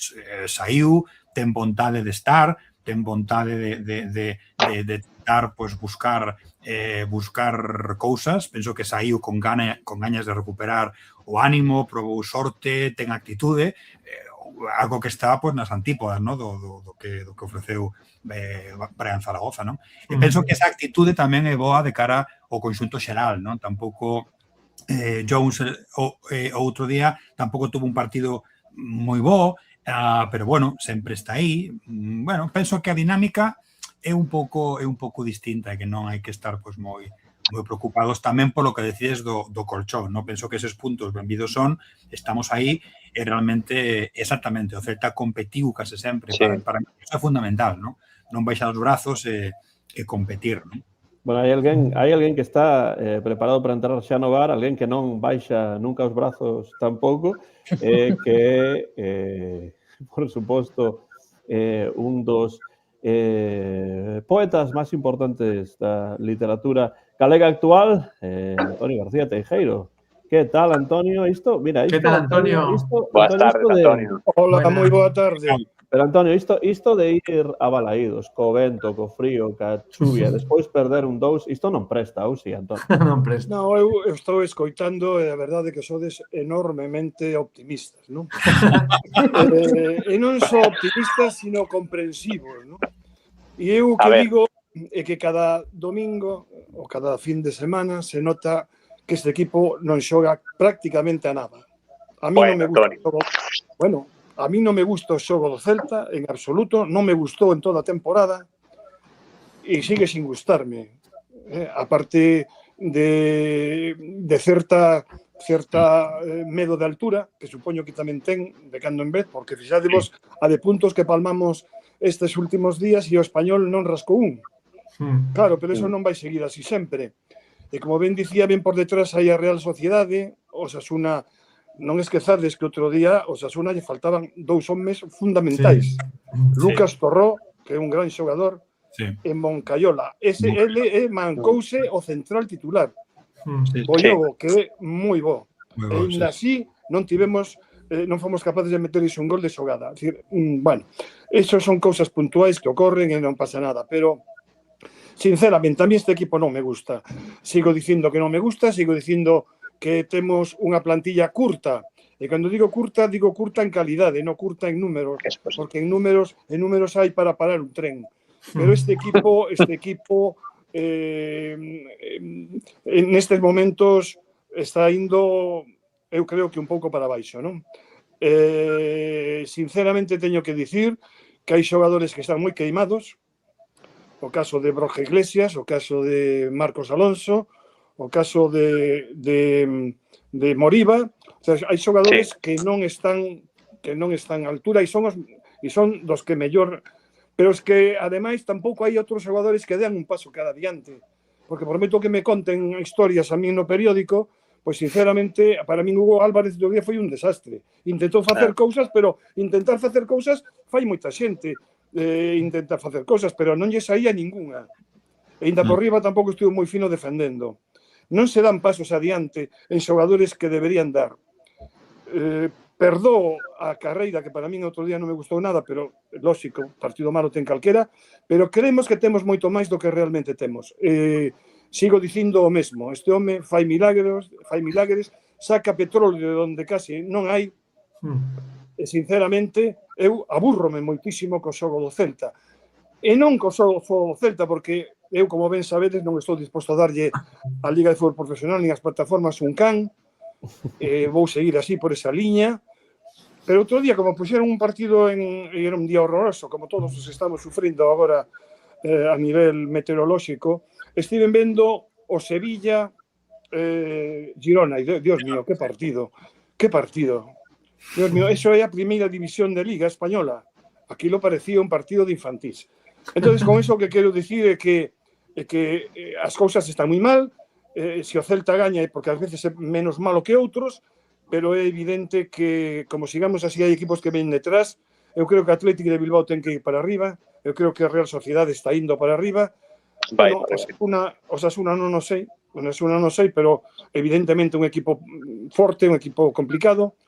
saiu, ten vontade de estar, ten vontade de tentar pues, buscar cousas. Penso que saiu con gañas de recuperar o ánimo, probou sorte, ten actitude, algo que está pues, nas antípodas, ¿no? do que ofreceu Brian Zaragoza, ¿no? E penso que esa actitude tamén é boa de cara ao conxunto xeral, ¿no? Tampouco Jones outro día tampouco tuvo un partido moi bo, pero bueno, sempre está aí. Bueno, penso que a dinámica é un pouco distinta e que non hai que estar pues, moi preocupados tamén polo que decides do colchón, non? Penso que eses puntos benvidos son, estamos aí e realmente exactamente o Celta competiu case sempre, sí. Para mí iso é fundamental, non baixar os brazos e competir, non? Bueno, hai alguén que está preparado para entrar xa no bar, alguén que non baixa nunca os brazos tampouco, que por suposto, un dos poetas máis importantes da literatura galega actual, Antonio García Teijeiro. Que tal, Antonio? Mira, que tal, Antonio? Boas tardes, Antonio. Hola, moi boa tarde. Pero, Antonio, isto de ir a balaídos, co vento, co frío, ca chuvia, despois perder un 2, isto non presta, ou si, Antonio? Non presta. Non, eu estou escoitando e a verdade que sodes enormemente optimistas, non? E non só optimistas, sino comprensivos, non? E eu o que digo é que cada domingo ou cada fin de semana se nota que este equipo non xoga prácticamente a nada. A mí non me gusta o xogo. Bueno, a mí non me gusta o xogo do Celta en absoluto, non me gustou en toda a temporada e sigue sin gustarme. Aparte de certa medo de altura, que supoño que tamén ten de cando en vez, porque fixadevos a de puntos que palmamos estes últimos días e o Español non rascou un. Claro, pero eso non vai seguir así sempre. E como ben dicía, ben por detrás hai a Real Sociedade, o Osasuna, non esquezades que outro día o Osasuna lle faltaban 2 homes fundamentais. Lucas Torró, que é un gran xogador, en Moncayola. Ele mancouse o central titular. O Llogo, que é moi bo. E ainda así non tivemos, non fomos capaces de meter iso un gol de xogada. Bueno, esos son cousas puntuais que ocorren e non pasa nada, pero sinceramente, a mí este equipo non me gusta. Sigo dicindo que non me gusta, sigo dicindo que temos unha plantilla curta. E cando digo curta en calidade, non curta en números, porque en números hai para parar un tren. Pero este equipo en estes momentos está indo, eu creo que un pouco para baixo, non? Sinceramente, teño que dicir que hai xogadores que están moi queimados, o caso de Borja Iglesias, o caso de Marcos Alonso, o caso de Moriba. O sea, hai xogadores que non están a altura e son dos que mellor. Pero es que, ademais, tampouco hai outros xogadores que dean un paso cada diante. Porque por moito que me conten historias a mí no periódico, pois, sinceramente, para min Hugo Álvarez do día foi un desastre. Intentou facer cousas, pero intentar facer cousas fai moita xente. Intentar facer cousas, pero non lle saía ningunha. E ainda por riba tampouco estuvo moi fino defendendo. Non se dan pasos adiante en xogadores que deberían dar. Perdó a carreira, que para min outro día non me gustou nada, pero lógico, partido malo ten calquera, pero creemos que temos moito máis do que realmente temos. Sigo dicindo o mesmo, este home fai milagres, saca petróleo de onde case non hai. E, sinceramente, eu abúrrome moitísimo co xogo do Celta. E non co xogo do Celta, porque eu, como ben sabedes, non estou disposto a darlle a Liga de Fútbol Profesional nin as plataformas un can. Vou seguir así por esa liña. Pero outro día, como puxeron un partido era un día horroroso, como todos os estamos sufrindo agora a nivel meteorolóxico, estiven vendo o Sevilla Girona, e Dios mío, que partido. Dios mío, eso é a primeira división de Liga Española. Aquilo parecía un partido de infantís. Entonces, con eso que quero dicir é que as cousas están moi mal. Se o Celta gaña é porque ás veces é menos malo que outros, pero é evidente que, como sigamos así, hai equipos que ven detrás. Eu creo que Atlético de Bilbao ten que ir para arriba. Eu creo que a Real Sociedade está indo para arriba. Bueno, Osasuna non o sei, pero evidentemente un equipo forte, un equipo complicado.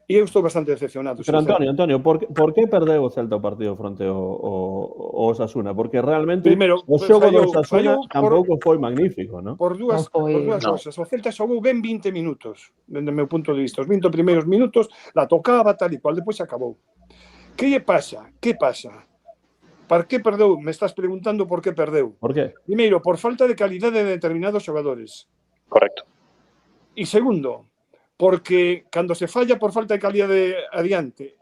E eu estou bastante decepcionado. Pero Antonio, por que perdeu o Celta o partido fronte ao Osasuna? Porque realmente o xogo do Osasuna tampouco foi magnífico, non? Por dúas cousas. O Celta xogou ben 20 minutos, dende o meu punto de vista. Os 20 primeiros minutos la tocaba tal e cual, depois acabou. Que lle pasa? Que pasa? Por que perdeu? Me estás preguntando por que perdeu. Por que? Primeiro, por falta de calidade de determinados xogadores. Correcto. E segundo, porque cando se falla por falta de calidade adiante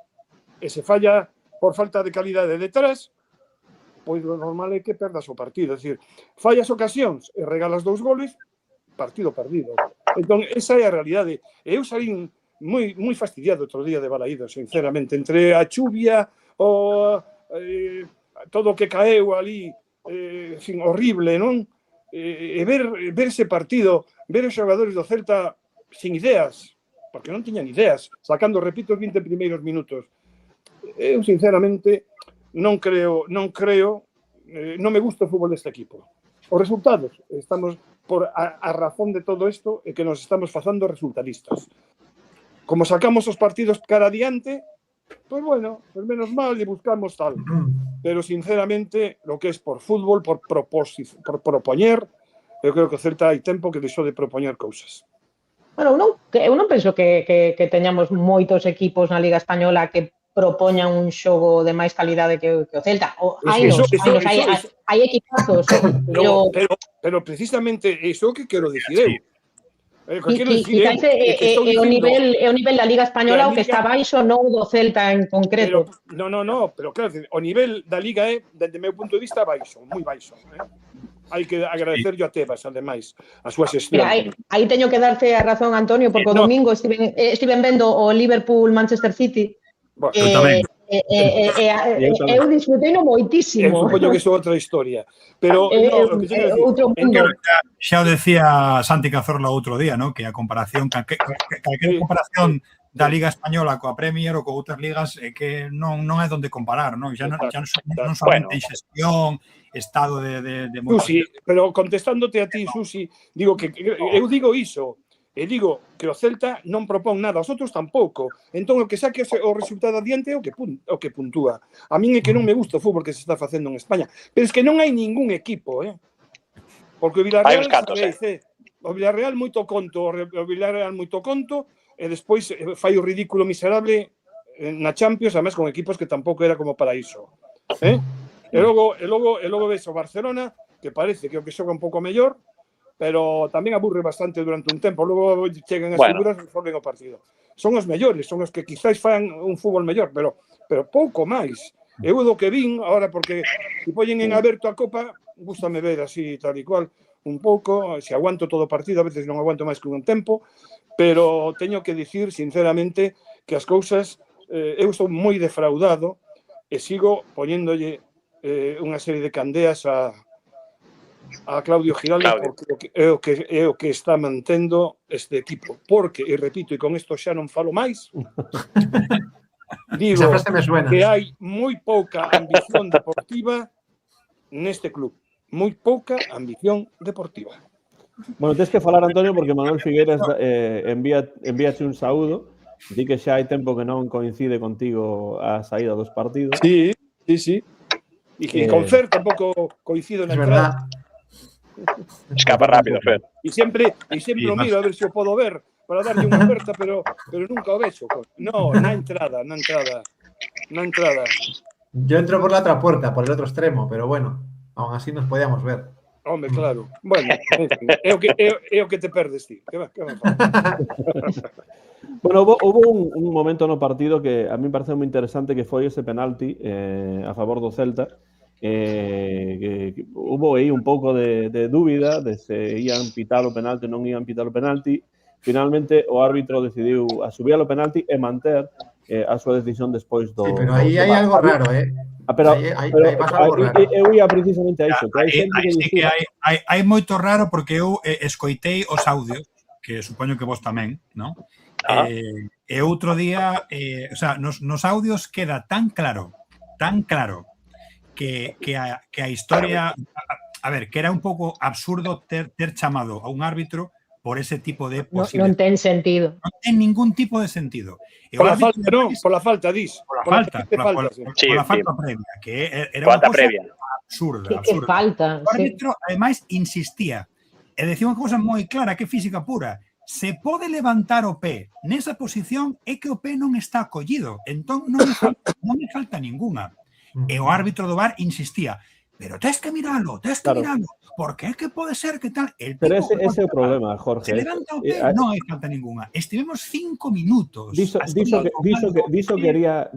e se falla por falta de calidade detrás, pois o normal é que perdas o partido. É dicir, fallas ocasións e regalas 2 goles, partido perdido. Entón, esa é a realidade. E eu salín moi fastidiado outro día de Balaído, sinceramente, entre a chuvia, todo o que caeu ali, horrible, non? E ver ese partido, ver os xogadores do Celta sin ideas, porque non tiñan ideas, sacando, repito, os 20 primeiros minutos. Eu, sinceramente, non me gusta o fútbol deste equipo. Os resultados, estamos por a razón de todo isto é que nos estamos facendo resultadistas. Como sacamos os partidos cara adiante, pues bueno, pues menos mal e buscamos tal. Pero, sinceramente, lo que es por fútbol, por propoñer, eu creo que o Celta hai tempo que deixou de propoñer cousas. Bueno, eu non penso que teñamos moitos equipos na Liga Española que propoñan un xogo de máis calidade que o Celta. Hai equipazos. Pero precisamente iso que quero dicir eu. o nivel da Liga Española o que está baixo, non do Celta en concreto. Pero claro, o nivel da Liga é, desde o meu punto de vista, baixo, moi baixo. Hai que agradecerlle a Tebas, ademais, a súa xestión. Aí teño que darte a razón, Antonio, porque o domingo estiven vendo o Liverpool-Manchester City. Eu tamén. Eu disfruteino moitísimo. Supoño que iso é outra historia. Pero, outro mundo. Xa o decía Santi Cazorla outro día, ¿no? Que a comparación, calquera comparación da Liga Española coa Premier ou co outras ligas é que non é donde comparar, ¿no? Xa non somente en xestión, estado de Susi, pero contestándote a ti, Susi, digo que eu digo iso. E digo que o Celta non propón nada, os outros tampouco. Entón, o que saque o resultado adiante é o que puntúa. A min é que non me gusta o fútbol que se está facendo en España. Pero é que non hai ningún equipo, Porque o Villarreal, o Villarreal moito conto, e despois fai o ridículo miserable na Champions, además con equipos que tampouco era como para iso. E logo ves o Barcelona, que parece que o que xoga un pouco mellor, pero tamén aburre bastante durante un tempo. Logo chegan as figuras e resolven o partido. Son os mellores, son os que quizás fan un fútbol mellor, pero pouco máis. Eu do que vin, ahora porque se poñen en aberto a Copa, gústame ver así, tal e cual, un pouco, se aguanto todo o partido, a veces non aguanto máis que un tempo, pero teño que dicir, sinceramente, que as cousas, eu estou moi defraudado e sigo poñéndolle unha serie de candeas a Claudio Giraldo, porque é o que está mantendo este equipo. Porque, e repito, e con isto xa non falo máis, digo que hai moi pouca ambición deportiva neste club. Moi pouca ambición deportiva. Bueno, tens que falar, Antonio, porque Manuel Figueiras envíache un saúdo. Di que xa hai tempo que non coincide contigo a saída dos partidos. Sí. E con Fer tampouco coincido na entrada. Escapa rápido, Fer. E sempre o miro a ver se o podo ver para darlle unha oferta, pero nunca o vexo. No, na entrada. Yo entro por la otra puerta, por el otro extremo, pero bueno, aún así nos podíamos ver. Home, claro. Bueno, é o que te perdes, ti. Que va Bueno, hubo un momento no partido que a mí me parece moi interesante, que foi ese penalti a favor do Celta. Que hubo aí un pouco de dúbida de se ian pitar o penalti ou non ian pitar o penalti. Finalmente o árbitro decidiu asubir o penalti e manter a súa decisión despois do... Sí, pero aí hai algo raro, Pero pasa algo raro. Eu ia precisamente a iso. Hai moito raro porque eu escoitei os audios, que supoño que vos tamén, non? E outro día, o sea, nos audios queda tan claro que a historia, a ver, que era un pouco absurdo ter chamado a un árbitro por ese tipo de posible. Non ten sentido. Non ten ningún tipo de sentido. Por la falta, dis. Por la falta previa, que era unha cousa absurda. Que falta. O árbitro, ademais, insistía e decía unha cousa moi clara, que é física pura. Se pode levantar o pé nesa posición é que o pé non está collido. Entón non me falta ninguna. E o árbitro do VAR insistía, pero tens que miralo, porque é que pode ser que tal... Pero ese é o problema, Jorge. Se levanta o pé, non hai falta ninguna. Estivemos 5 minutos. Diso quería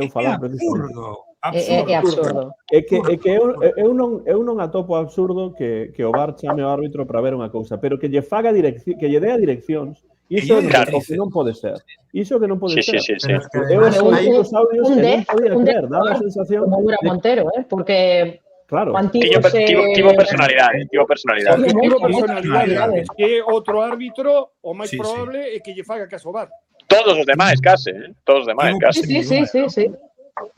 eu falar precisamente. É absurdo. É que eu non atopo absurdo que o VAR chame ao árbitro para ver unha cousa, pero que lle faga dirección, que lle dea direccións. Iso é o que non pode ser. Iso que non pode ser. Eu escoitei os audios e non podía creer, daba a sensación... Como Dura Montero, porque... Claro. Tivo personalidade. Que outro árbitro, o máis probable é que lle faga caso ao VAR. Todos os demais, case. Sí.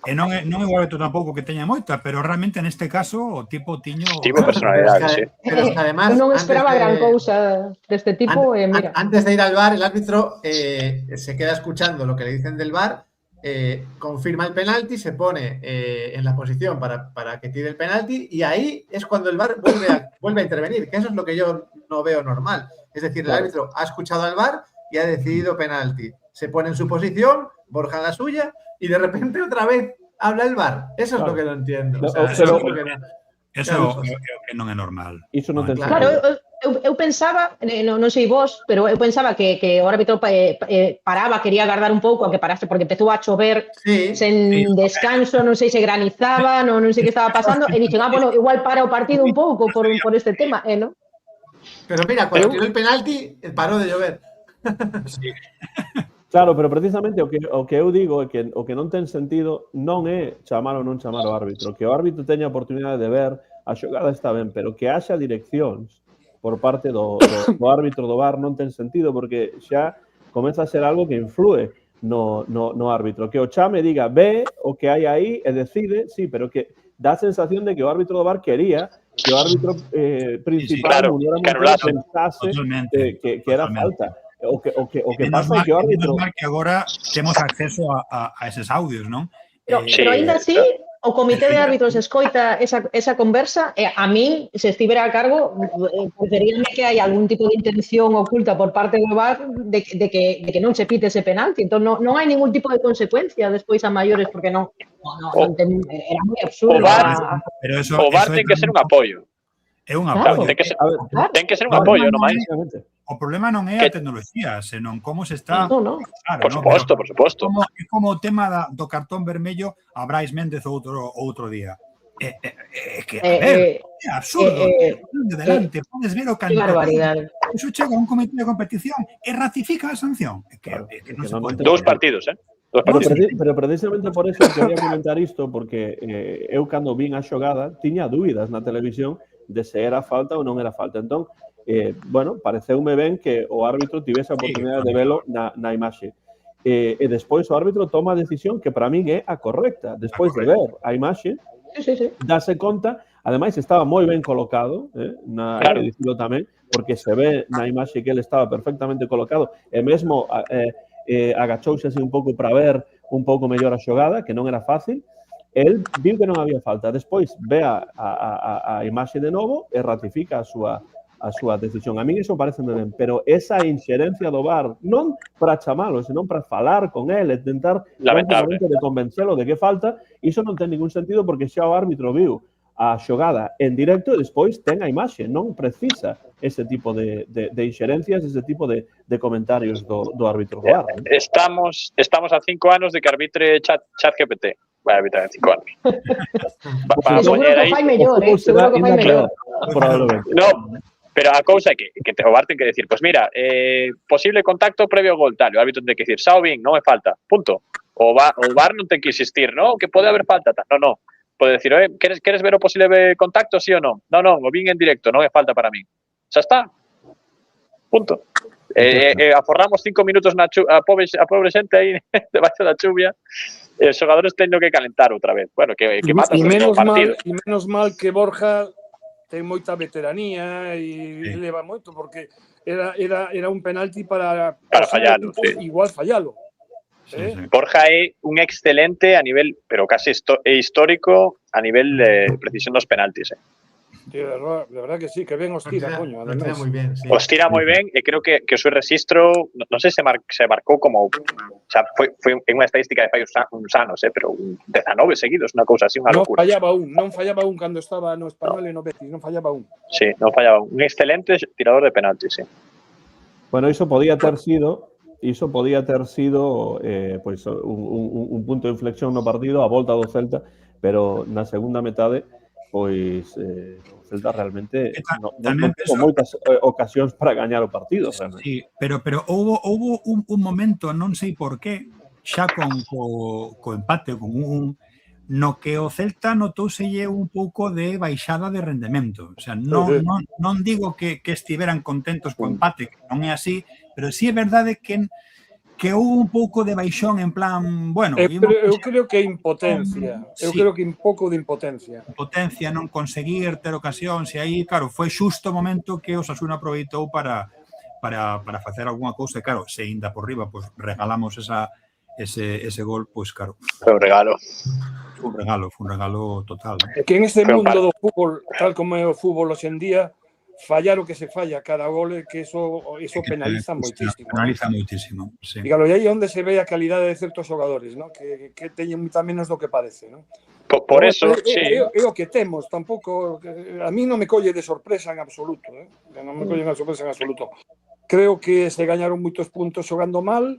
E non é o árbitro tampouco que teña moita, pero realmente neste caso o tipo tiño personalidade, sí. Pero además, non esperaba gran cousa deste tipo. Mira. Antes de ir al VAR, el árbitro se queda escuchando lo que le dicen del VAR, confirma el penalti, se pone en la posición para que tire el penalti, y ahí es cuando el VAR vuelve a intervenir, que eso es lo que yo no veo normal. Es decir, el árbitro ha escuchado al VAR y ha decidido penalti. Se pone en su posición, Borja en la suya, y de repente otra vez habla el VAR. Eso es lo que no entiendo. Eso é o que non é normal. Iso non ten Claro, eu pensaba, non sei vos, pero eu pensaba que o árbitro paraba, quería agardar un pouco a que parase, porque empezou a chover sen descanso, non sei se granizaba, non sei que estaba pasando, e dixen, bueno, igual para o partido un pouco por este tema, non? Pero mira, cuando tiró el penalti, paró de llover. Sí. Claro, pero precisamente o que eu digo é que o que non ten sentido non é chamar ou non chamar o árbitro, que o árbitro teña a oportunidade de ver a xogada está ben, pero que haxa direccións por parte do árbitro do VAR non ten sentido, porque xa comeza a ser algo que influe no árbitro. Que o chame diga, ve o que hai aí e decide, sí, pero que dá a sensación de que o árbitro do VAR quería que o árbitro principal, Munera Montero, pensase que era falta. O que pasa é que o árbitro... que agora temos acceso a eses audios, non? Pero ainda así, o comité de árbitros escoita esa conversa, a min, se estivera a cargo, pareceríame que hai algún tipo de intención oculta por parte do VAR de que non se pite ese penalti. Entón, non hai ningún tipo de consecuencia despois a maiores, porque era moi absurdo. O VAR ten que ser un apoio. É un apoio. Ten que ser un apoio, non máis. O problema non é a tecnoloxía, senón como se está... Por suposto, por suposto. É como o tema do cartón vermello a Brais Méndez outro día. É absurdo. Delante, podes ver o cantón. Que barbaridade. Iso chega a un comité de competición e ratifica a sanción. Que non se pode... Dous partidos, Pero precisamente por eso quería comentar isto, porque eu cando vin a xogada tiña dúbidas na televisión de se era falta ou non era falta. Entón, bueno, pareceume ben que o árbitro tivese a oportunidade de velo na imaxe. E despois o árbitro toma a decisión que para min é a correcta. Despois de ver a imaxe, dase conta, ademais estaba moi ben colocado, hai que dicilo tamén, porque se ve na imaxe que ele estaba perfectamente colocado, e mesmo agachouse así un pouco para ver un pouco mellor a xogada, que non era fácil. El viu que non había falta. Despois ve a imaxe de novo e ratifica a súa decisión. A mí iso parece ben, pero esa inxerencia do VAR, non para chamalo, senón para falar con el e tentar de convencelo de que falta, iso non ten ningún sentido porque xa o árbitro viu a xogada en directo e despois ten a imaxe. Non precisa ese tipo de inxerencias, ese tipo de comentarios do árbitro do VAR. Estamos a 5 anos de que arbitre ChatGPT. Vai arbitrar en 5 anos. Seguro que fai mellor, seguro que fai mellor. No, pero a cousa é que o VAR ten que decir, pues mira, posible contacto previo ao gol, tal, o árbitro ten que decir, sao bin, non é falta, punto. O VAR non ten que insistir, no, que pode haber falta, tal. No. Pode decir, queres ver o posible contacto, sí ou non? Non, o vin en directo, non é falta para min. Xa está. Punto. Aforramos 5 minutos a pobre xente aí debaixo da chuvia. Os xogadores teñen que calentar outra vez. Bueno, que matas o partido. E menos mal que Borja ten moita veteranía e leva moito, porque era un penalti para fallalo, igual fallalo. Borja é un excelente a nivel, pero casi histórico a nivel de precisión dos penaltis. De verdad que sí, que ben os tira, coño. Os tira moi ben, sí. Os tira moi ben e creo que o seu registro, non sei se marcou como, o sea, foi unha estadística de fai uns anos, pero 19 seguidos, unha cousa así, unha locura. Non fallaba un cando estaba no Español e no Betis, non fallaba un. Sí, non fallaba un. Un excelente tirador de penaltis, sí. Bueno, iso podía ter sido pois un punto de inflexión no partido, a volta do Celta, pero na segunda metade pois o Celta realmente non tuvo moitas ocasións para gañar o partido. Sí, pero houve un momento, non sei por qué, xa co empate, con no que o Celta notouselle un pouco de baixada de rendemento. O sea, non digo que estiveran contentos co empate, que non é así, pero sí é verdade que houve un pouco de baixón en plan, bueno... Eu creo que impotencia. Eu creo que un pouco de impotencia. Impotencia, non conseguir ter ocasións, e aí, claro, foi xusto o momento que o Osasuna aproveitou para facer algunha cousa. E, claro, se ainda por riba, pues, regalamos ese gol, pois, claro. Foi un regalo. Foi un regalo total. É que en este mundo do fútbol, tal como é o fútbol hoxendía, fallar o que se falla cada gol, que eso penaliza moitísimo. Penaliza moitísimo, sí. E claro, e aí onde se ve a calidade de certos xogadores, ¿no? Que teñen moita menos do que parece, ¿no? Por eso, sí. É o que temos, tampouco a mí non me colle de sorpresa en absoluto, non me colle de sorpresa en absoluto. Creo que se gañaron moitos puntos xogando mal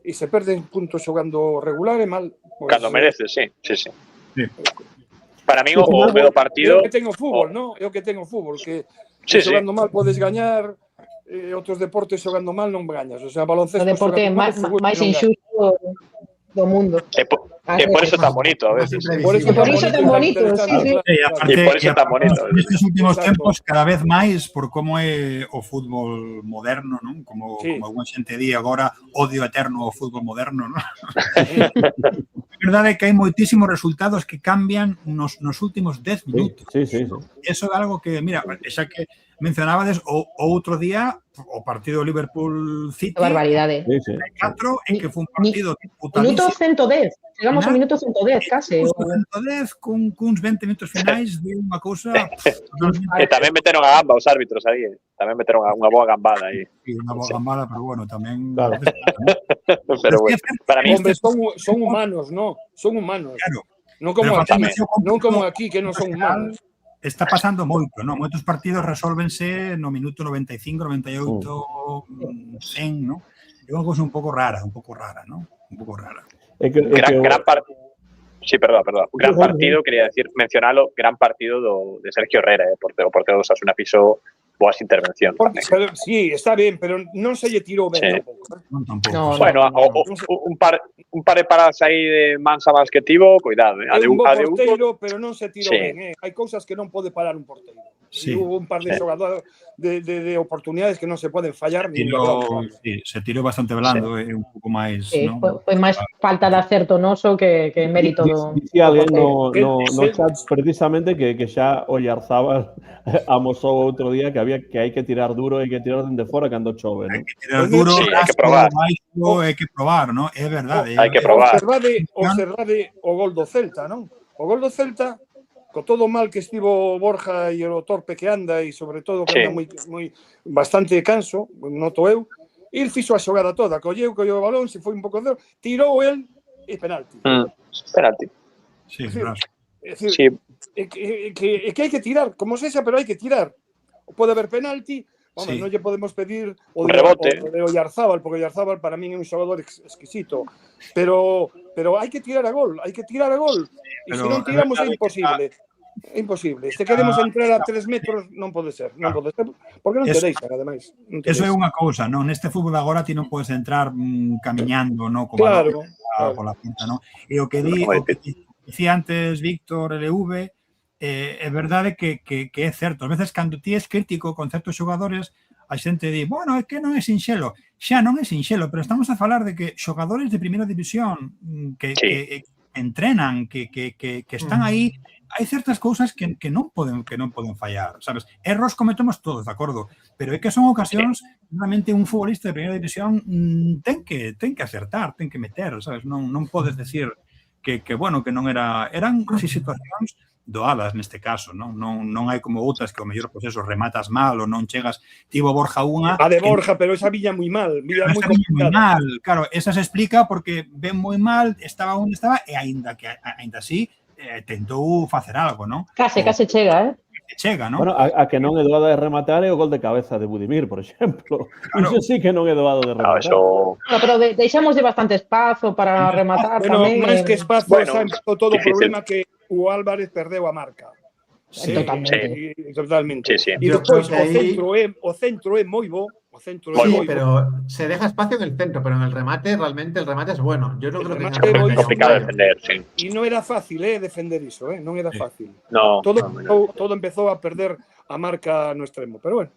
e se perden puntos xogando regular e mal. Pues, cando mereces, sí. Para mí o partido... É o que ten o fútbol, non? É o que ten o fútbol, que xogando mal podes gañar, outros deportes xogando mal non gañas. O sea, baloncesto... O deporte máis injusto do mundo. Que por eso tan bonito a veces. Por eso tan bonito, sí. E por eso tan bonito. Nestes últimos tempos, cada vez máis, por como é o fútbol moderno, non? Como alguna xente di agora, odio eterno ao fútbol moderno, non? A verdade é que hai moitísimos resultados que cambian nos últimos 10 minutos. Sí. Eso é algo que, mira, xa que mencionabades o outro día o partido Liverpool City. Barbaridade. 4 en que foi un partido minuto 110. Chegamos ao minuto 110, case. 110 cuns 20 minutos finais de unha cousa... E tamén meteron a gamba os árbitros aí. Tamén meteron unha boa gambada aí. Sí, unha boa gambada, pero bueno, tamén... Pero bueno, para mí... Hombre, son humanos, non? Son humanos. Claro. Non como aquí, que non son humanos. Está pasando moito, non? Moitos partidos resolvense no minuto 95, 98, 100, non? É unha cousa un pouco rara, non? Un pouco rara. Gran partido. Sí, perdón. Gran partido, quería decir, mencionalo, gran partido de Sergio Herrera, o portero do Osasuna fixo boas intervencións. Sí, está ben, pero non se lle tirou ben tampouco. Bueno, un par de paradas aí de Mansa máis que tivo, cuidado. É un bo porteiro, pero non se tirou ben. Hai cousas que non pode parar un porteiro. Hubo un par de xogadores de oportunidades que non se poden fallar. Se tirou bastante blando, un pouco máis... Foi máis falta de acerto noso que mérito do... Dicía alguén no chat precisamente que xa Oyarzábal amosou outro día que hai que tirar duro, hai que tirar dende fora cando chove, non? Hai que tirar duro, hai que probar. Hai que probar, non? É verdade. Hai que probar. Observade o gol do Celta, non? O gol do Celta, co todo mal que estivo Borja e o torpe que anda e sobre todo que anda bastante canso, noto eu, el fixo a xogada toda, colleu o balón, se foi un pouco de... tirou el e penalti. Penalti. Sí, claro. É dicir, que hai que tirar, como sexa, pero hai que tirar. Pode haber penalti, non lle podemos pedir o de Oyarzábal, porque Oyarzábal para min é un xogador exquisito, pero hai que tirar a gol, e se non tiramos é imposible. É imposible. Se queremos entrar a 3 metros non pode ser, porque non te deixan, ademais. Eso é unha cousa, non? Neste fútbol agora ti non podes entrar camiñando, non? Claro. Pola punta, non? E o que dicía antes Víctor LV, é verdade que é certo. Ás veces, cando ti és crítico con certos xogadores, a xente di, bueno, é que non é sinxelo. Xa non é sinxelo, pero estamos a falar de que xogadores de primeira división que entrenan, que están aí, hai certas cousas que non poden fallar, sabes? Erros cometemos todos, de acordo? Pero é que son ocasións, realmente un futbolista de primeira división ten que acertar, ten que meter, sabes? Non podes decir que non eran situacións doadas neste caso, non hai como outras que ao mellor pois eso rematas mal ou non chegas, tivo Borja unha... A de Borja, pero esa villa moi mal, mal, claro, esa se explica porque ven moi mal, estaba onde estaba e aínda así tentou facer algo, non? Case chega, Chega, non? Bueno, a que non é doado de rematar é o gol de cabeza de Budimir, por exemplo. Iso sí que non é doado de rematar. Pero deixamos de bastante espazo para rematar tamén. Bueno, máis que espazo, xa empezou todo o problema que o Álvarez perdeu a marca. Totalmente. E despois o centro é moi bo. Pero se deja espacio en el centro, pero en el remate, realmente el remate es bueno. Yo no creo que sea complicado defender, sí. Y no era fácil, defender iso, non era fácil. No. Todo empezou a perder a marca no extremo, pero bueno.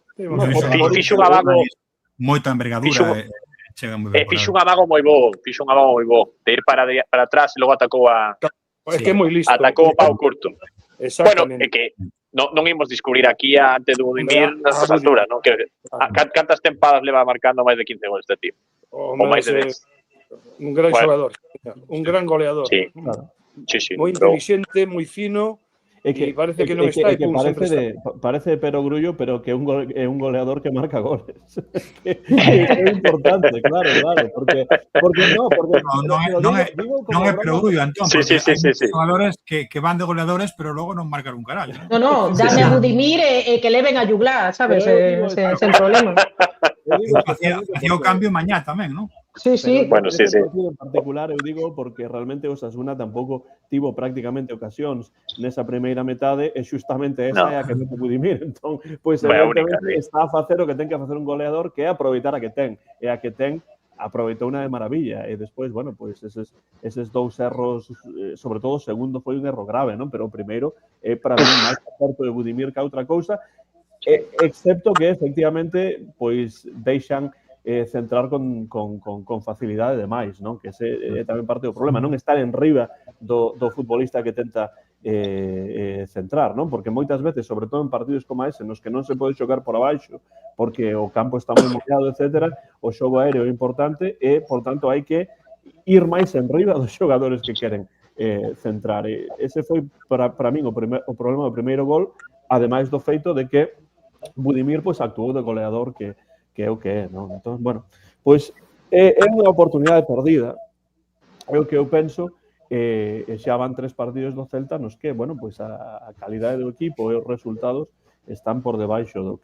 Fixo un amago moita envergadura, chega moi ben. Fixo un amago moi bo, de ir para atrás e logo atacou a... É que é moi listo. Atacou o pau curto. Exactamente. Bueno, é que non imos descubrir aquí antes do Budimir nestas alturas, non? Cantas tempadas leva marcando máis de 15 goles este tío? Ou máis de 10? Un gran xogador, un gran goleador. Sí. Moi inteligente, moi fino. E parece que non está e pum, sempre está. Parece de perogrullo, pero que é un goleador que marca goles. É importante, claro, porque non é perogrullo, Antón, porque hai xogadores que van de goleadores, pero logo non marcan un carallo. No, dame a Budimir e que leven a Juglar, sabes, sen problema. Facía o cambio mañá tamén, non? Sí. Bueno, sí. En particular, eu digo, porque realmente o Osasuna tampouco tivo prácticamente ocasións nesa primeira metade e xustamente esa é a que mete Budimir. Entón, pois evidentemente está a facer o que ten que facer un goleador, que é aproveitar a que ten. E a que ten aproveitou unha de maravilla. E despois, bueno, pois eses dous erros, sobre todo o segundo foi un erro grave, non? Pero o primeiro é para mí máis acerto de Budimir que a outra cousa, excepto que efectivamente pois deixan centrar con facilidade demais, non? Que ese é tamén parte do problema, non estar en riba do futbolista que tenta centrar, non? Porque moitas veces, sobre todo en partidos como ese, nos que non se pode xogar por abaixo, porque o campo está moi mollado, etc., o xogo aéreo é importante e, por tanto, hai que ir máis en riba dos xogadores que queren centrar. Ese foi, para min, o problema do primeiro gol, ademais do feito de que Budimir pois actuou de goleador que é o que é, non? Entón, bueno, pois é unha oportunidade perdida. É o que eu penso, e xa van 3 partidos do Celta nos que, bueno, pois a calidade do equipo e os resultados están por debaixo do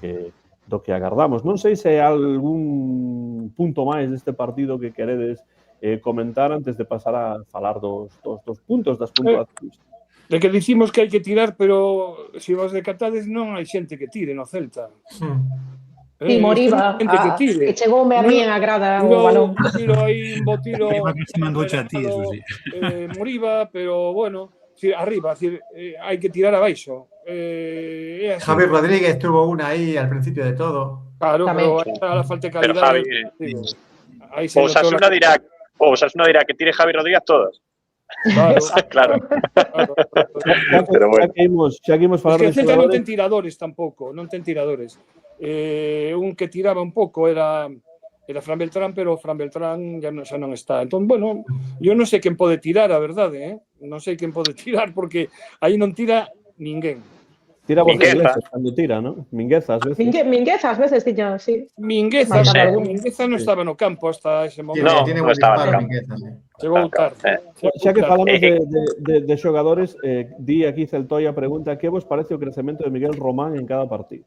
que agardamos. Non sei se hai algún punto máis deste partido que queredes comentar antes de pasar a falar dos puntos, das puntuacións. De que dicimos que hai que tirar, pero se vos decatades non hai xente que tire no Celta. Sí, Moriba, que chegoume a mí en a grada o balón. Botiro que se mandou a ti, eso sí. Moriba, pero bueno, arriba, hai que tirar abaixo. Javi Rodríguez tuvo una ahí al principio de todo. Claro, pero a la falta de calidad. O Osasuna dirá que tire Javi Rodríguez todas. Claro. Pero bueno. Xa que imos falar de Celta non ten tiradores tampouco, non ten tiradores. Un que tiraba un pouco era Fran Beltrán, pero Fran Beltrán xa non está. Entón, bueno, eu non sei quen pode tirar, a verdade, non sei quen pode tirar, porque aí non tira ninguén. Tira Borja Iglesias cando tira, non? Mingueza, ás veces. Mingueza, ás veces, tiña, sí. Mingueza non estaba no campo hasta ese momento. Non estaba no campo. Chegou tarde. Xa que falamos de xogadores, di aquí Celtoia pregunta que vos parece o crecemento de Miguel Román en cada partido?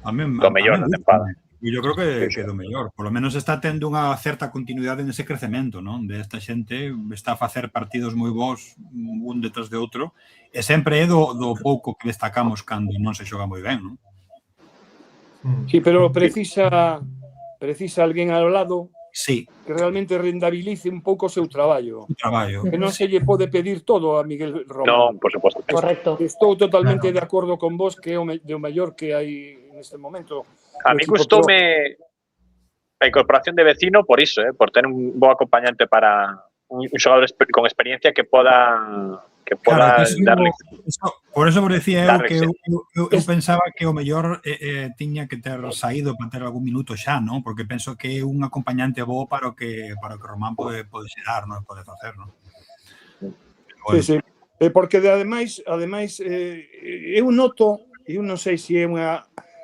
A mí, do mellor na tempada. Eu creo que do mellor. Por lo menos está tendo unha certa continuidade nese crecemento, non? De esta xente está a facer partidos moi bons un detrás de outro e sempre é do pouco que destacamos cando non se xoga moi ben, non? Sí, pero precisa alguén ao lado que realmente rendabilice un pouco o seu traballo. Que non se lle pode pedir todo a Miguel Román. Non, por suposto. Correcto. Estou totalmente de acordo con vos que é o mellor que hai neste momento. A mí gustoume a incorporación de Vecino por iso, por ter un bo acompañante para un xogador con experiencia que poda darle. Por eso vos decía eu que eu pensaba que o mellor tiña que ter saído para ter algún minuto xa, non? Porque penso que é un acompañante bo para o que Román pode xerar, non? Pode facer, non? Sí. Porque ademais eu noto, eu non sei se é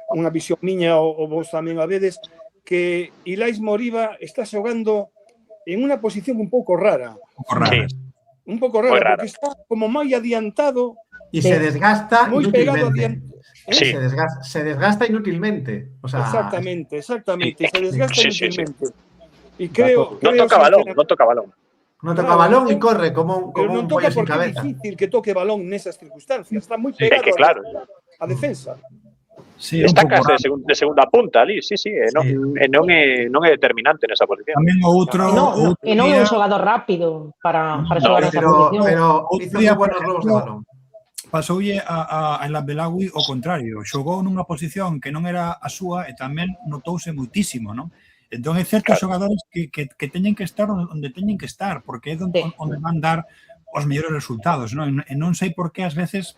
unha visión miña ou vos tamén a vedes, que Ilais Moriba está xogando en unha posición un pouco rara. Un pouco rara, porque está como moi adiantado e se desgasta moi pegado adiante. Sí. Se desgasta inútilmente. O sea, exactamente. Se desgasta inútilmente. E creo non toca balón. Non toca balón e corre como un pollo sin cabeza. É difícil que toque balón nesas circunstancias. Está moi pegado a defensa. Sí, está case de segunda punta ali, non é determinante nesa posición. Tamén outro e non é un xogador rápido para xogar nesa posición. Pero hizo moi buenos robos de balón. Pasoulle a Labelawi o contrario, xogou nunha posición que non era a súa e tamén notouse moitísimo, non? Entón, hai certos xogadores que teñen que estar onde teñen que estar, porque é onde van dar os mellores resultados, non? E non sei por que ás veces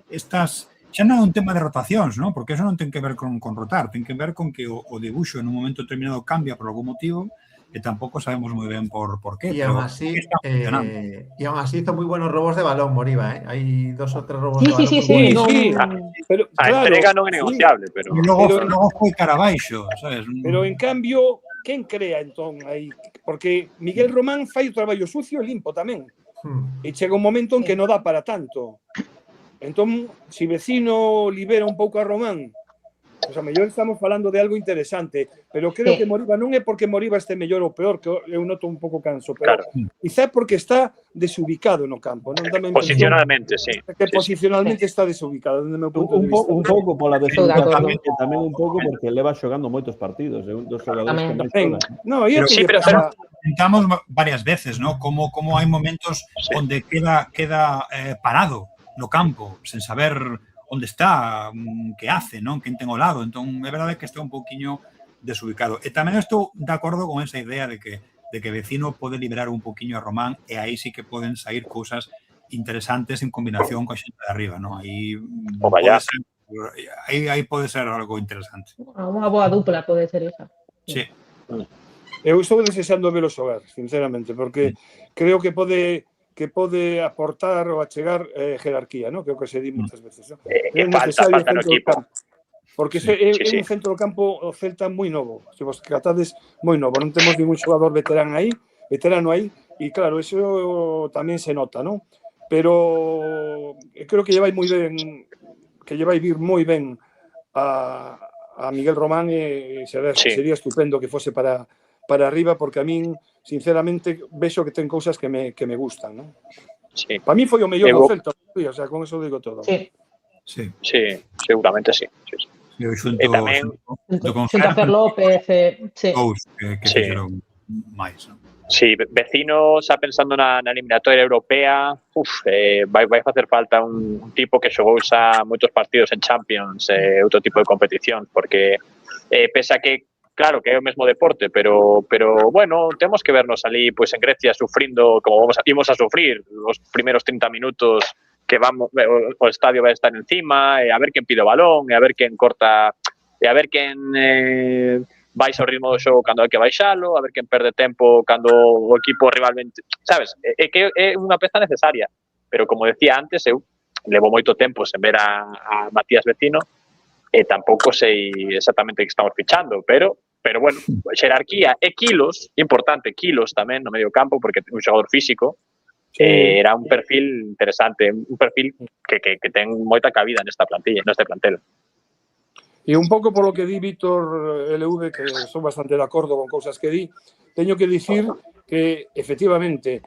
estas xa non é un tema de rotacións, non? Porque eso non ten que ver con rotar, ten que ver con que o dibuixo en un momento determinado cambia por algún motivo e tampouco sabemos moi ben por qué. Y aún así hizo muy buenos robos de balón, Moriba, ¿eh? Hay 2 o 3 robos de balón. Sí, pero a claro, entrega non é negociable, pero... E logo foi Carabaixo, sabes? Pero en cambio, quen crea entón aí? Porque Miguel Román fai o traballo sucio e limpo tamén. E chega un momento en que non dá para tanto. Entón, se Vecino libera un pouco a Román, pois a mellor estamos falando de algo interesante, pero creo que Moriba non é porque Moriba este mellor ou peor, que eu noto un pouco canso, pero quizá porque está desubicado no campo. Non? Posicionalmente, sí. Que posicionalmente está desubicado, desde o meu punto de vista. Un pouco pola desubicación, e tamén un pouco porque leva xogando moitos partidos, é un dos xogadores que máis xoga. No, pero comentamos varias veces, ¿no? Como hai momentos onde queda parado no campo, sen saber onde está, que hace, non? Quen ten ao lado. Entón, é verdade que está un pouquiño desubicado. E tamén estou de acordo con esa idea de que Vecino pode liberar un pouquiño a Román e aí sí que poden sair cousas interesantes en combinación coa xente de arriba, non? Aí pode ser algo interesante. Unha boa dupla pode ser esa. Sí. Eu estou desexando velo xogar, sinceramente, porque creo que pode aportar ou achegar jerarquía, ¿no? Creo que se di moitas veces, ¿no? É falta no equipo. Porque é un centro do campo o Celta moi novo, se vos tratades moi novo, non temos ningún xogador veterano aí, e claro, eso tamén se nota, ¿no? Pero creo que lle vai moi ben, que lle vai vir moi ben a Miguel Román e sería estupendo que fose para arriba, porque a min, sinceramente, vexo que ten cousas que me gustan, non? Sí. Para mí foi o mellor do Celta, o sea, con eso digo todo. Sí, seguramente sí. E xunto a Fer López, que fixeron máis, non? Sí, Vecino xa pensando na eliminatoria europea, vai facer falta un tipo que xogou xa moitos partidos en Champions, outro tipo de competición, porque pese a que claro que é o mesmo deporte, pero bueno, temos que vernos ali en Grecia sufrindo como imos a sufrir os primeiros 30 minutos que vamos, o estadio vai estar encima, a ver quen pide o balón, a ver quen corta, a ver quen baixa o ritmo do xogo cando hai que baixalo, a ver quen perde tempo cando o equipo rivalmente, sabes? É que é unha peza necesaria, pero como decía antes, eu levo moito tempo sen ver a Matías Vecino e tampouco sei exactamente que estamos fichando, pero bueno, xerarquía e kilos, importante, kilos tamén no medio campo, porque é un xogador físico, era un perfil interesante, un perfil que ten moita cabida neste plantel. E un pouco polo que di Víctor LV, que son bastante de acordo con cousas que di, teño que dicir que, efectivamente,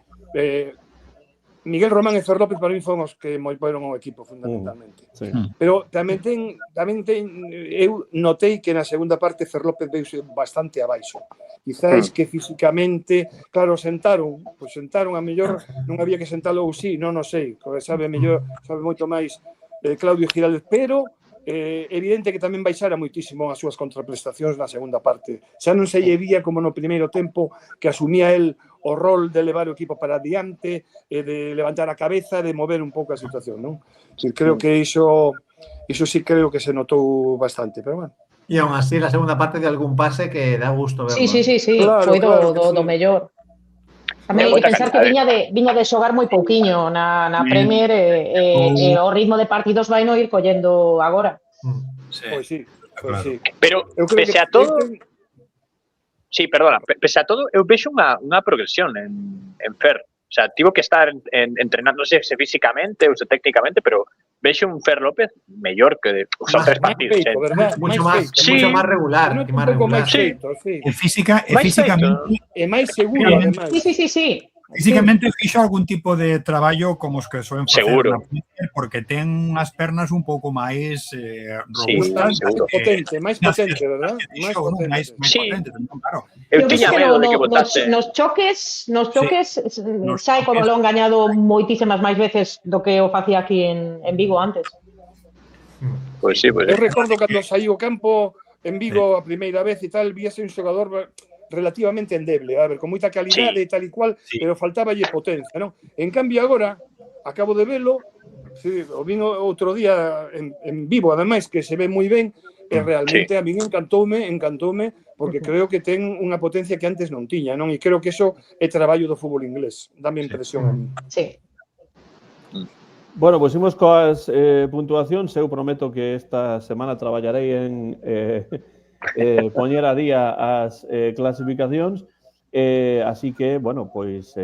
Miguel Román e Fer López para mí foron os que moveron o equipo fundamentalmente. Pero tamén eu notei que na segunda parte Fer López veio bastante abaixo. Quizás que físicamente, claro, sentaron a mellor, non había que sentalo ou sí, non sei, sabe moito máis Claudio Giraldez, pero evidente que tamén baixara moitísimo as súas contraprestacións na segunda parte. Xa non se lle vía como no primeiro tempo que asumía el o rol de levar o equipo para adiante, de levantar a cabeza, de mover un pouco a situación, non? Creo que iso sí creo que se notou bastante, pero bueno. E aún así, la segunda parte de algún pase que da gusto verlo. Sí, foi do mellor. Tamén pensar que viña de xogar moi pouquiño na Premier e o ritmo de partidos vai no ir collendo agora. Pois sí. Pero pese a todo... Sí, perdona, pese a todo, eu vexo unha progresión en Fer. O sea, tivo que estar entrenando, non sei se físicamente ou se técnicamente, pero vexo un Fer López mellor que son 3 partidos. Mucho más regular. Físicamente... E máis seguro, además. Sí. Físicamente fixo algún tipo de traballo como os que soen facer na Premier, porque ten as pernas un pouco máis robustas. Máis potente, verdad? Máis potente, claro. Eu dixo que nos choques sae co balón gañado moitísimas máis veces do que o facía aquí en Vigo antes. Pois sí. Eu recordo cando saí o campo en Vigo a primeira vez e tal, víase un xogador relativamente endeble, a ver, con moita calidade e tal e cual, pero faltáballe potencia, non? En cambio agora, acabo de velo, o vino outro día en vivo, ademais, que se ve moi ben, E realmente a min encantoume porque creo que ten unha potencia que antes non tiña, non? E creo que eso é traballo do fútbol inglés. Dame impresión a mí. Sí. Bueno, pois imos coas puntuacións. Eu prometo que esta semana traballarei en poñer a día as clasificacións. Así que, bueno, pois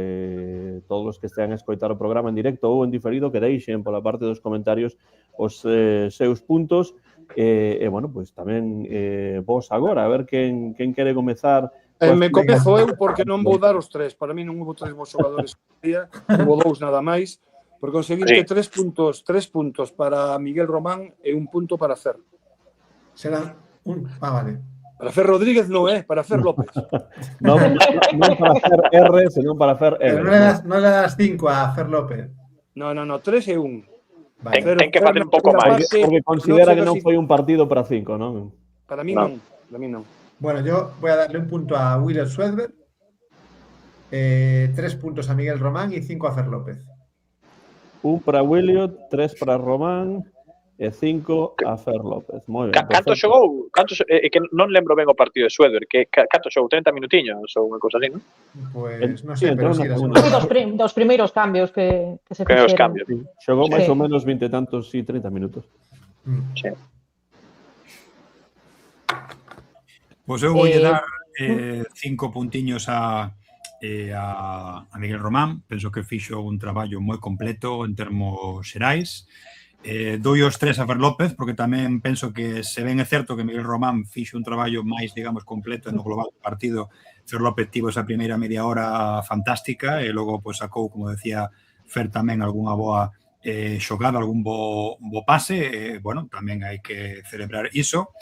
todos os que estean a escoitar o programa en directo ou en diferido que deixen pola parte dos comentarios os seus puntos. Bueno, pois tamén vos agora, a ver quen quere comezar. Me comezo eu porque non vou dar os 3. Para mí non hubo 3 bons xogadores día, hubo 2 nada máis. Por conseguinte, 3 puntos para Miguel Román e 1 punto para Fer. Será un... vale. Para Fer Rodríguez non é, para Fer López. Non para Fer R, senón para Fer R. Pero non le das 5 a Fer López. No, 3 e 1. Vale. Ten que facer un pouco máis. Porque considera que non foi un partido para 5, non? Para mí non. Para mí non. Bueno, yo voy a darle 1 punto a Willer Swedberg, 3 puntos a Miguel Román y 5 a Fer López. 1 para Williot, 3 para Román e 5 a Fer López. Moi ben. Canto xogou? Que non lembro ben o partido de Swedberg. Canto xogou? 30 minutiños ou unha cousa así, non? Pues non sei, pero sí, si era Dos primeiros cambios que se Primeiros fixeron. cambios. Xogou máis ou menos 20 e tantos, 30 minutos. Sí. Pois eu vou dar 5 puntiños a Miguel Román. Penso que fixo un traballo moi completo en termos xerais. Doi os 3 a Fer López, porque tamén penso que se ben é certo que Miguel Román fixo un traballo máis, digamos, completo no global do partido. Fer López tivo esa primeira media hora fantástica e logo pues, sacou, como decía Fer, tamén algunha boa xogada, algún bo pase. Bueno, tamén hai que celebrar iso.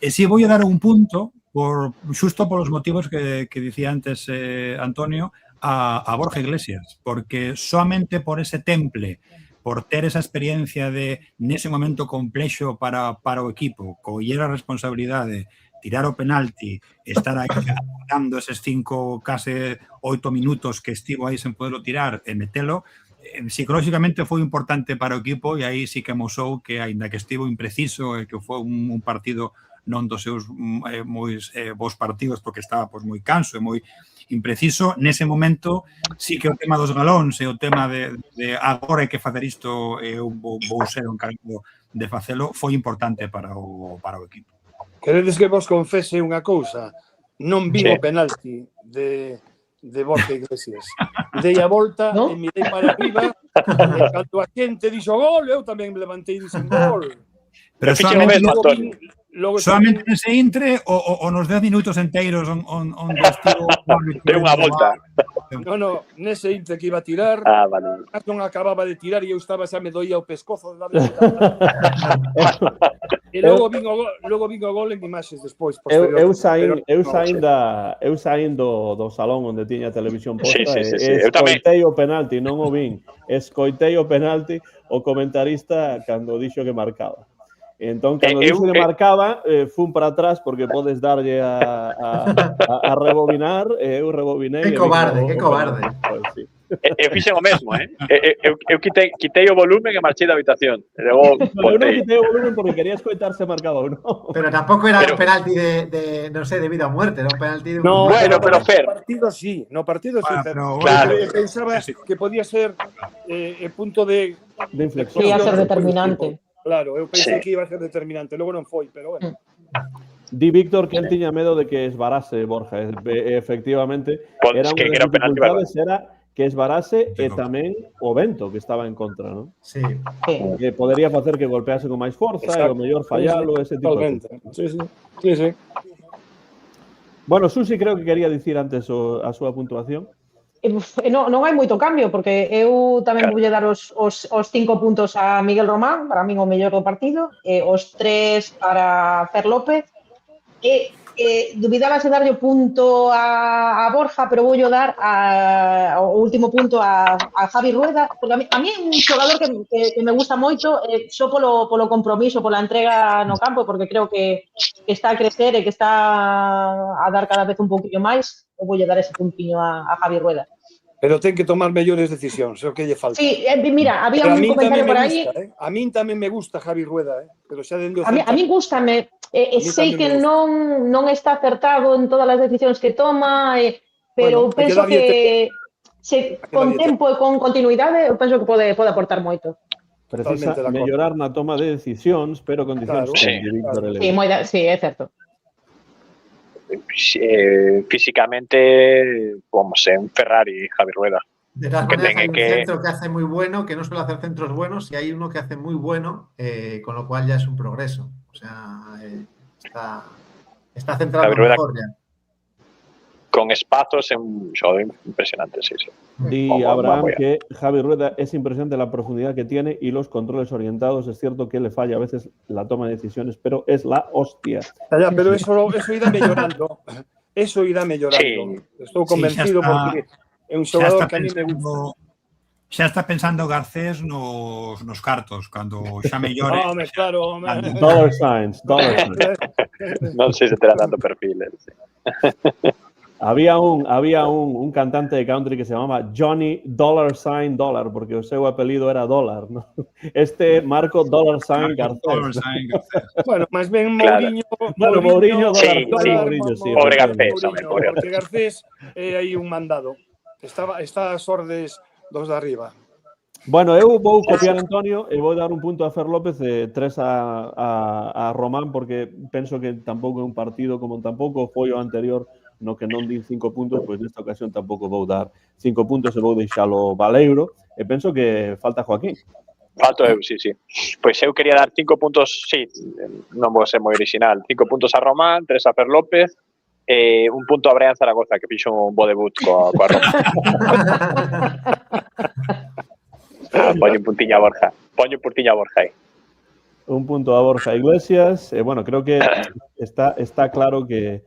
E si vou a dar un punto, xusto polos motivos que dicía antes Antonio, a Borja Iglesias, porque soamente por ese temple, por ter esa experiencia de nese momento complexo para o equipo, coller a responsabilidade, tirar o penalti, estar aí dando eses 5, case 8 minutos que estivo aí sen poderlo tirar e metelo, psicolóxicamente foi importante para o equipo e aí sí que amosou que, aínda que estivo impreciso e que foi un partido non dos seus moi bons partidos porque estaba moi canso e moi impreciso, nese momento sí que o tema dos galóns e o tema de agora hai que facer isto e eu vou ser o encargado de facelo, foi importante para o equipo. Queredes que vos confese unha cousa? Non vi o penalti de Borja Iglesias. Dei a volta e mirei para arriba e cando a xente dixo gol, eu tamén me levantei e dixen gol. Pero solamente nese intre ou nos 10 minutos enteiros onde estivo... Deu unha volta. No, nese intre que iba a tirar, vale. non acababa de tirar e eu estaba, xa me doía o pescozo de darle e logo vin o gol en imaxes despois. Eu saín do salón onde tiña a televisión posta e escoitei o penalti, non o vin. Escoitei o penalti o comentarista cando dixo que marcaba. Entón, cando dixo que marcaba, fun para atrás porque podes darlle a rebobinar e eu rebobinei. Que cobarde. Eu fixen o mesmo, Eu quitei o volumen e marchei da habitación. Eu non quitei o volumen porque quería escoitar se marcaba ou non. Pero tampouco era un penalti de non sei, de vida ou muerte, era un penalti de... No, bueno, pero Fer. No partido sí. Claro. Pensaba que podía ser punto de inflexión. Podía ser determinante. Claro, eu pensei que iba a ser determinante, logo non foi, pero bueno. Di Víctor que él tiña medo de que esvarase Borja. Efectivamente, era unha das dificultades era que esvarase e tamén o vento que estaba en contra, non? Sí. Que podería facer que golpease con máis forza e o mellor fallalo, ese tipo de cosas. Sí. Bueno, Susi creo que quería dicir antes a súa puntuación. Non hai moito cambio, porque eu tamén voulle dar os 5 puntos a Miguel Román, para min o mellor do partido, e os 3 para Fer López, e dubidaba se darlle o punto a Borja, pero voulle dar o último punto a Javi Rueda, porque a mí é un xogador que me gusta moito, só polo compromiso, pola entrega no campo, porque creo que está a crecer e que está a dar cada vez un pouquinho máis. Eu voulle dar ese puntiño a Javi Rueda. Pero ten que tomar mellores decisións, é o que lle falta. Sí, mira, había un comentario por aí. A min tamén me gusta Javi Rueda, pero xa dende o A min gústame, sei que non está acertado en todas as decisións que toma, pero penso que con tempo e con continuidade eu penso que pode aportar moito. Precisa mellorar na toma de decisións, pero condicións de Víctor Eleves. Sí, é certo. Físicamente, vamos, un Ferrari, Javi Rueda. De todas maneras, hay un centro que hace muy bueno, que no suele hacer centros buenos, y hay uno que hace muy bueno, con lo cual ya es un progreso. O sea, está centrado mejor ya. Con espazos en un show impresionante, sí. Di Abraham que Javi Rueda es impresionante la profundidad que tiene y los controles orientados. Es cierto que le falla a veces la toma de decisiones, pero es la hostia. Ya, pero eso irá mejorando. Eso irá mejorando. Sí. Estoy convencido porque es un jugador que a mí me gusta. Xa está pensando Garcés nos cartos, cando xa mellore. Claro. Dollar signs. Non sei se terá tanto perfil. Sí. Había un cantante de country que se llamaba Johnny $, porque o seu apelido era Dólar, ¿no? Este Marco $Garcés. Bueno, máis ben Mourinho. Bueno, Mourinho, sí. Pobre Garcés. Porque Garcés é aí un mandado. Está as ordes dos de arriba. Bueno, eu vou copiar Antonio e vou dar un punto a Fer López e 3 a Román, porque penso que tampouco é un partido como tampouco foi o anterior no que non din 5 puntos, pois nesta ocasión tampouco vou dar 5 puntos e vou deixalo Baleiro, e penso que falta Joaquín. Falto eu, sí. Pois eu quería dar 5 puntos, sí, non vou ser moi original, 5 puntos a Román, 3 a Fer López, e un punto a Brian Zaragoza, que fixo un bo debut coa Roma. Poño un puntiño a Borja aí. Un punto a Borja Iglesias, e bueno, creo que está claro que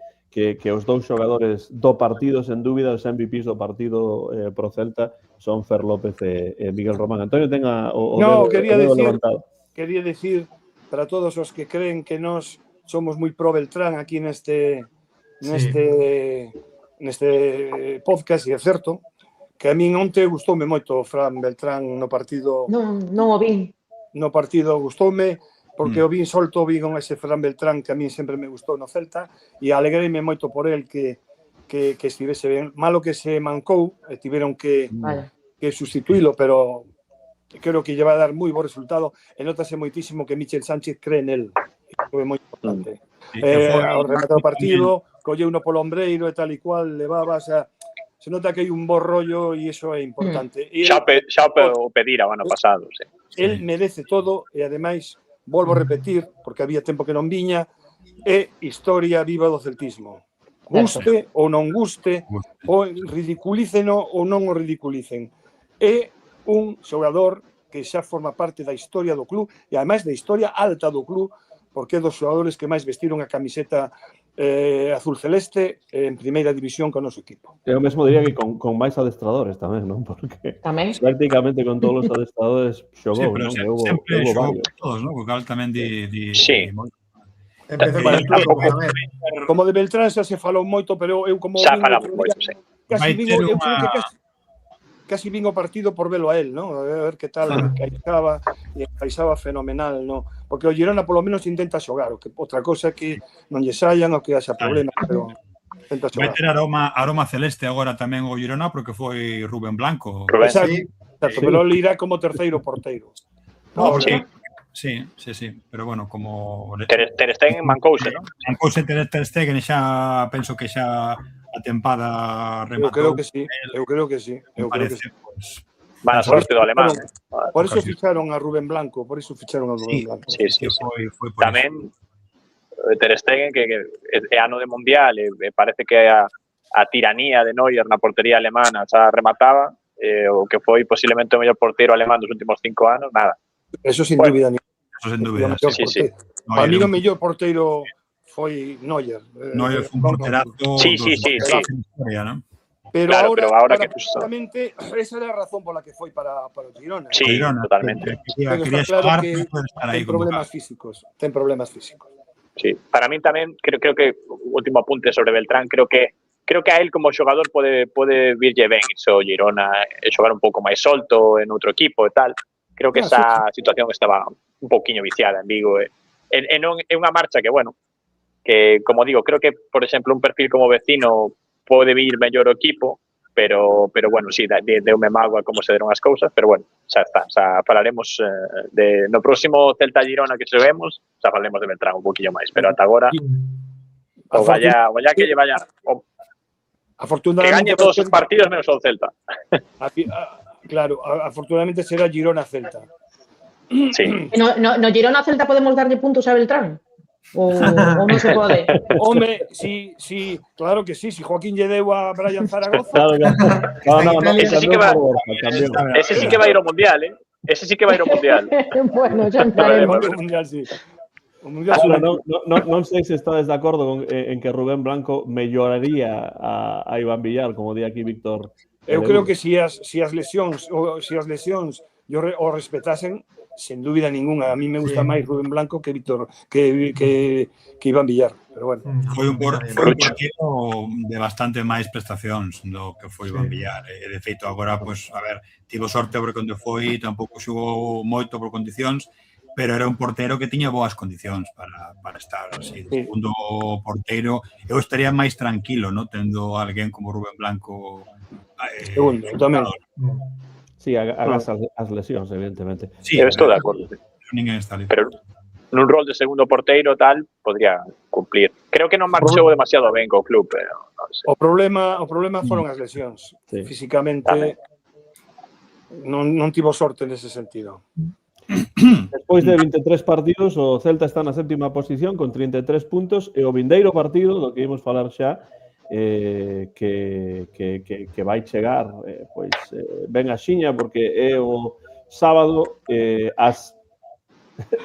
os dous xogadores do partido, sen dúbida, os MVPs do partido pro Celta son Fer López e Miguel Román. Antonio, tenga o dedo levantado. Quería decir para todos os que creen que nós somos moi pro Beltrán aquí neste podcast, e é certo que a min onte gustoume moito Fran Beltrán no partido. Non o vin. No partido gustoume, porque o vin solto, vi con ese Fran Beltrán que a mí sempre me gustou no Celta, e alegrei-me moito por el que estivese ben. Malo que se mancou e tiveron que sustituílo, pero creo que lle vai a dar moi bo resultado, e notase moitísimo que Michel Sánchez cree nel. Foi moi importante. Ao rematar o partido, colleu no polo ombreiro e tal e cual, levaba, se nota que hai un bo rollo e iso é importante. Xa o pedira o ano pasado, sí. El merece todo e, ademais, volvo a repetir, porque había tempo que non viña, é historia viva do celtismo. Guste ou non guste, ou ridiculíceno ou non o ridiculicen. É un xogador que xa forma parte da historia do club e, ademais, da historia alta do club, porque é dos xogadores que máis vestiron a camiseta azul celeste en primeira división con o noso equipo. Eu mesmo diría que con máis adestradores tamén, non? Porque prácticamente con todos os adestradores xogou, non? Sempre xogou todos, non? Porque tamén di... Sí. Empezou con el club, como de Beltrán xa se falou moito, pero eu como... Xa falamos moito, sí. Casi vin o partido por velo a él, ¿no? A ver que tal encaixaba fenomenal, ¿no? Porque o Girona polo menos intenta xogar, outra cosa que non lle saian ou que haxa problemas, pero intenta xogar. Vai ter aroma celeste agora tamén o Girona porque foi Rubén Blanco. Exacto, pero ele irá como terceiro porteiro. Sí, pero bueno, como... Ter Stegen mancouse, non? Mancouse Ter Stegen xa, penso que xa a tempada rematou. Eu creo que sí. Van a sorte do alemán. Por eso ficharon a Rubén Blanco, Sí. Tamén Ter Stegen, que é ano de Mundial, e parece que a tiranía de Neuer na portería alemana xa remataba, o que foi posiblemente o mellor porteiro alemán dos últimos 5 anos, nada. Eso sin dúbida. Sí. Para mí o mellor porteiro foi Neuer. Neuer foi un porterazo. Sí. Pero claro, ahora que justamente esa era a razón pola que foi para o Girona. Sí, Girona, totalmente. Quería xogar, pero estar aí ten problemas físicos. Sí, para mí tamén creo que último apunte sobre Beltrán, creo que a él como xogador pode virlle ben iso Girona, xogar un pouco máis solto en outro equipo e tal. Creo que esa situación estaba un pouquiño viciada en Vigo. E non é unha marcha que, bueno, que, como digo, creo que, por exemplo, un perfil como Vecino pode vir mellor o equipo, pero bueno, sí, deume mágoa como se deron as cousas, pero bueno, xa está, xa falaremos no próximo Celta Girona que se vemos, xa falaremos de Beltrán un poquillo máis, pero ata agora o vaya que lle vaya que gañe todos os partidos menos o Celta. Claro, afortunadamente será Girona-Celta. Sí. No Girona-Celta podemos darlle puntos a Beltrán? O non se pode? Home, sí, claro que sí. Si Joaquín lle deu a Brian Zaragoza... Ese sí que va a ir ao Mundial, ¿eh? Ese sí que va a ir ao Mundial. Bueno, xa entraremos. O Mundial, sí. Non sei se estades de acordo en que Rubén Blanco melloraría a Iván Villar, como di aquí Víctor. Eu creo que si as lesións o respetasen, sen dúbida ninguna. A mí me gusta máis Rubén Blanco que Víctor, que Iván Villar. Pero bueno. Foi un partido de bastante máis prestacións do que foi Iván Villar. De feito, agora, pues, a ver, tivo sorte porque onde foi, tampouco xugou moito por condicións, pero era un portero que tiña boas condicións para estar así. Segundo porteiro, eu estaría máis tranquilo, ¿no? Tendo alguén como Rubén Blanco. Segundo, tamén. Sí, hagas as lesións, evidentemente. Sí, estou de acordo. Ninguén está ali. Pero nun rol de segundo porteiro tal, podría cumplir. Creo que non marchou demasiado ben co club, pero non sei. O problema foron as lesións. Sí. Físicamente non tivo sorte nese sentido. Despois de 23 partidos, o Celta está na sétima posición con 33 puntos e o vindeiro partido, do que imos falar xa, que vai chegar ben a xiña, porque é o sábado ás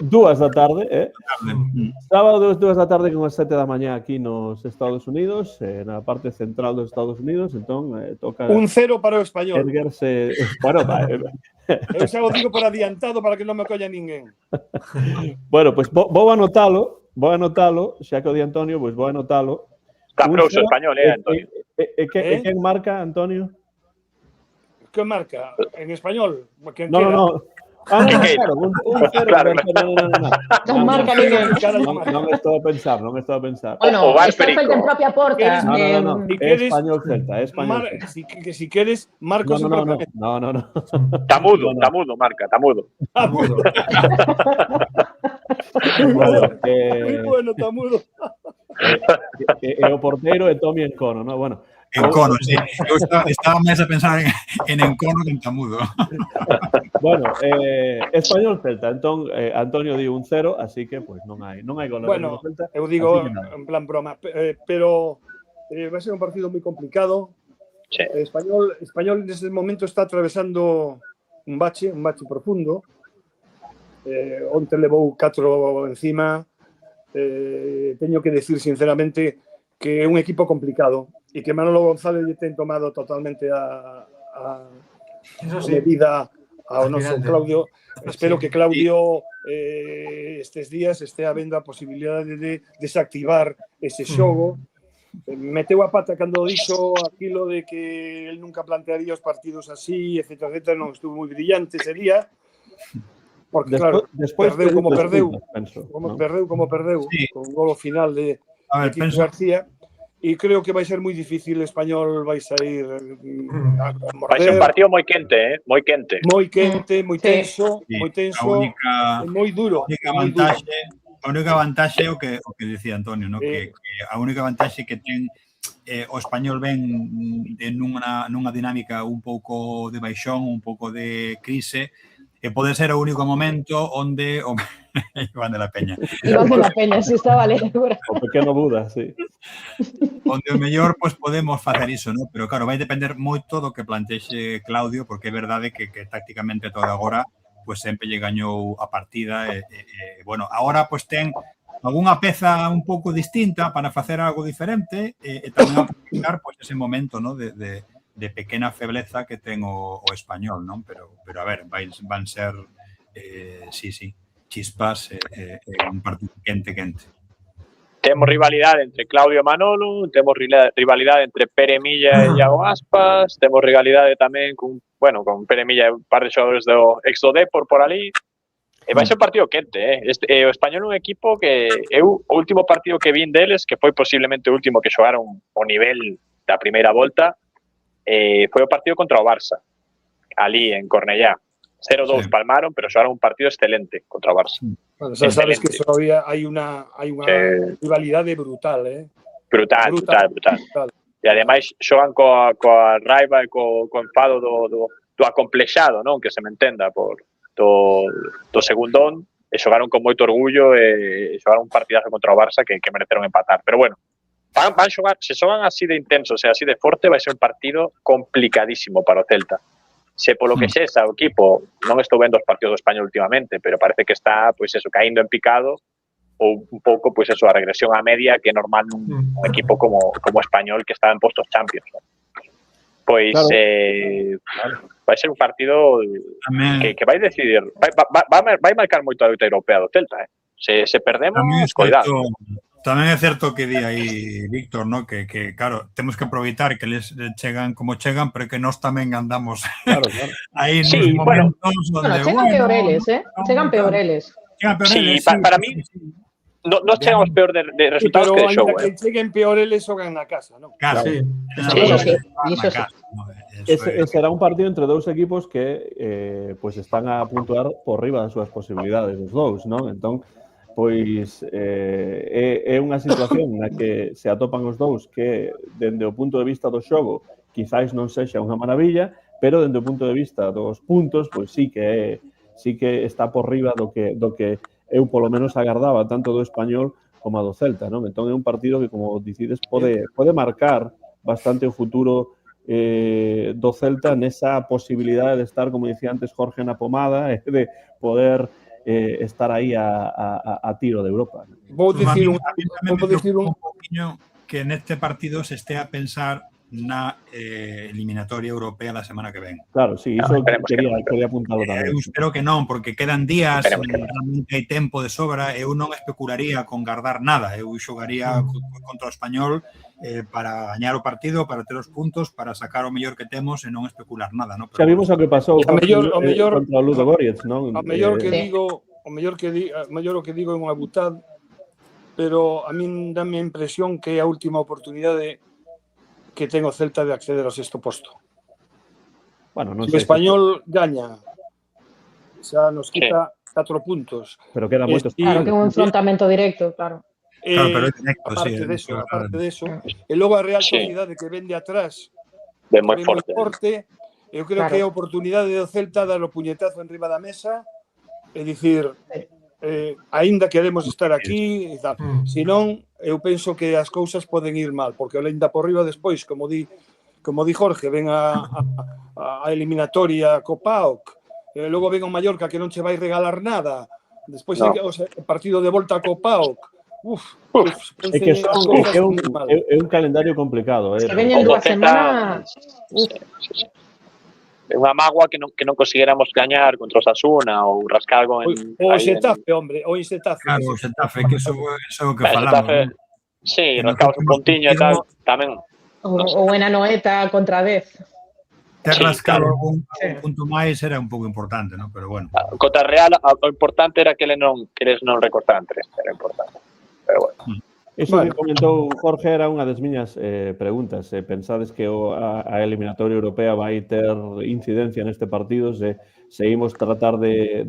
2 da tarde, sábado 2 da tarde con as 7 da mañá aquí nos Estados Unidos, na parte central dos Estados Unidos, entón toca 1-0 para o Español. Erguerse, bueno, eu xa o digo por adiantado para que non me colla ninguén. Bueno, pois vou anotalo, xa que o di Antonio, pois vou anotalo. Está prouso Español, Antonio. Quen marca, Antonio? Que marca? En español? No. Claro, un 0. Non marca ninguén. Non estou a pensar. Bueno, está feito en propia porta. No. Español Celta, Si queres, marco su propia. No. Está mudo, marca, está mudo. Muy bueno, está mudo. O porteiro é Tommy Encono, ¿no? Bueno. Encono, sí. Eu estaba máis a pensar en Encono que en Tamudo. Bueno, Español Celta, entón Antonio di 1-0, así que pues non hai gol. Bueno, Celta, eu digo en plan broma, pero vai ser un partido moi complicado. Sí. Español neste momento está atravesando un bache profundo. Onte levou 4 encima. Teño que decir sinceramente que é un equipo complicado e que Manolo González lle ten tomado totalmente a medida ao noso Claudio. Espero que Claudio estes días estea vendo a posibilidade de desactivar ese xogo. Meteu a pata cando dixo aquilo de que el nunca plantearía os partidos así, etc. Non estuvo moi brillante ese día. Porque, claro, perdeu como perdeu, sí, con o gol final de Kiko García, e creo que vai ser moi difícil. Español vai sair a morder. Vai ser un partido moi quente, moi quente. Moi quente, moi tenso, moi duro. A única vantaxe é o que dicía Antonio, ¿no? Que a única vantaxe que ten o Español ven nunha dinámica un pouco de baixón, un pouco de crise, que pode ser o único momento onde Iván de la Peña, si está vale. O pequeno Buda, sí. Onde o mellor pues, podemos facer iso, ¿no? Pero claro, vai depender moito do que plantexe Claudio, porque é verdade que tácticamente todo agora pues sempre lle gañou a partida bueno, agora pues ten algunha peza un pouco distinta para facer algo diferente e tamén aproveitar pues ese momento, ¿no? de pequena febleza que ten o Español, non? Pero a ver, van ser chispas un partido quente. Temos rivalidade entre Claudio e Manolo, temos rivalidade entre Pere Milla e Iago Aspas, temos rivalidade tamén con Pere Milla e un par de xogadores do ex do Depor por ali. vai ser un partido quente, o Español é un equipo que eu o último partido que vin deles, que foi posiblemente o último que xogaron o nivel da primeira volta, foi o partido contra o Barça, ali en Cornellá. 0-2 palmaron, pero xogaron un partido excelente contra o Barça. Bueno, sabes que todavía hay una rivalidade brutal, Brutal. E ademais xogan coa raiva e co enfado do acomplexado, non? Que se me entenda por do segundón, e xogaron con moito orgullo e xogaron un partidazo contra o Barça que mereceron empatar. Pero bueno, van xogar, se xogan así de intensos e así de forte, vai ser un partido complicadísimo para o Celta. Se polo que sexa o equipo, non estou vendo os partidos do Español últimamente, pero parece que está, pois eso, caindo en picado, ou un pouco, pois eso, a regresión á media que é normal nun equipo como Español que está en postos Champions. Pois vai ser un partido que vai decidir, vai marcar moito a loita europea do Celta, Se perdemos, cuidado. Tamén é certo que di aí Víctor, ¿no? Que claro, temos que aproveitar que les chegan como chegan, pero que nós tamén andamos aí nos momentos onde... chegan peoreles, chegan peoreles. Sí, para mí nos chegamos peor de resultados que de show. Pero que cheguen peoreles xogan na casa, ¿no? Claro. Será un partido entre dous equipos que pues están a puntuar por riba das súas posibilidades os dous, non? Entón, pois é unha situación na que se atopan os dous que, dende o punto de vista do xogo, quizáis non sexa unha maravilla, pero dende o punto de vista dos puntos, pois sí que está por riba do que eu polo menos agardaba tanto do Español como a do Celta, non? Entón é un partido que, como dicides, pode marcar bastante o futuro do Celta nesa posibilidade de estar, como dicía antes Jorge, na pomada e de poder estar aí a tiro de Europa. Vou dicir un poquinho que neste partido se estea a pensar na eliminatoria europea da semana que ven. Claro, sí, iso quería apuntarlo tamén. Eu espero que non, porque quedan días, realmente hai tempo de sobra, eu non especularía con guardar nada, eu xogaría contra o Español para gañar o partido, para ter os puntos, para sacar o mellor que temos e non especular nada, non? Xa vimos o que pasou contra o Ludo Goretz, non? O mellor que digo é unha butad, pero a min dame a impresión que é a última oportunidade que ten o Celta de acceder ao sexto posto. Bueno, non sei. O Español gaña, xa nos quita 4 puntos. Pero queda moito. Claro, que é un enfrontamento directo, claro. Pero é directo, aparte de eso. E logo a Real Sociedade que ven de atrás, ben moi forte. Eu creo que é a oportunidade do Celta dar o puñetazo en riba da mesa e dicir, aínda queremos estar aquí e tal. Senón, eu penso que as cousas poden ir mal, porque o lenda por riba despois, como di Jorge, ven a eliminatoria Copa AOC, logo ven o Mallorca que non che vai regalar nada, despois o partido de volta a Copa AOC. É que é un calendario complicado. Se veñen 2 semanas. É unha mágoa que non conseguiramos gañar contra o Osasuna ou rascar algo en... O Xetafe, hombre, o Xetafe. Claro, o Xetafe, que eso é o que falamos. Sí, rascamos un puntiño e tal, tamén. Ou en Anoeta contra 10. Ter rascado algún punto máis era un pouco importante, ¿no? Pero bueno. Contra Real, o importante era que eles non recortaran 3, era importante. Pero bueno. Eso que comentou Jorge era unha das miñas preguntas. Pensades que a eliminatoria europea vai ter incidencia neste partido? Se imos tratar de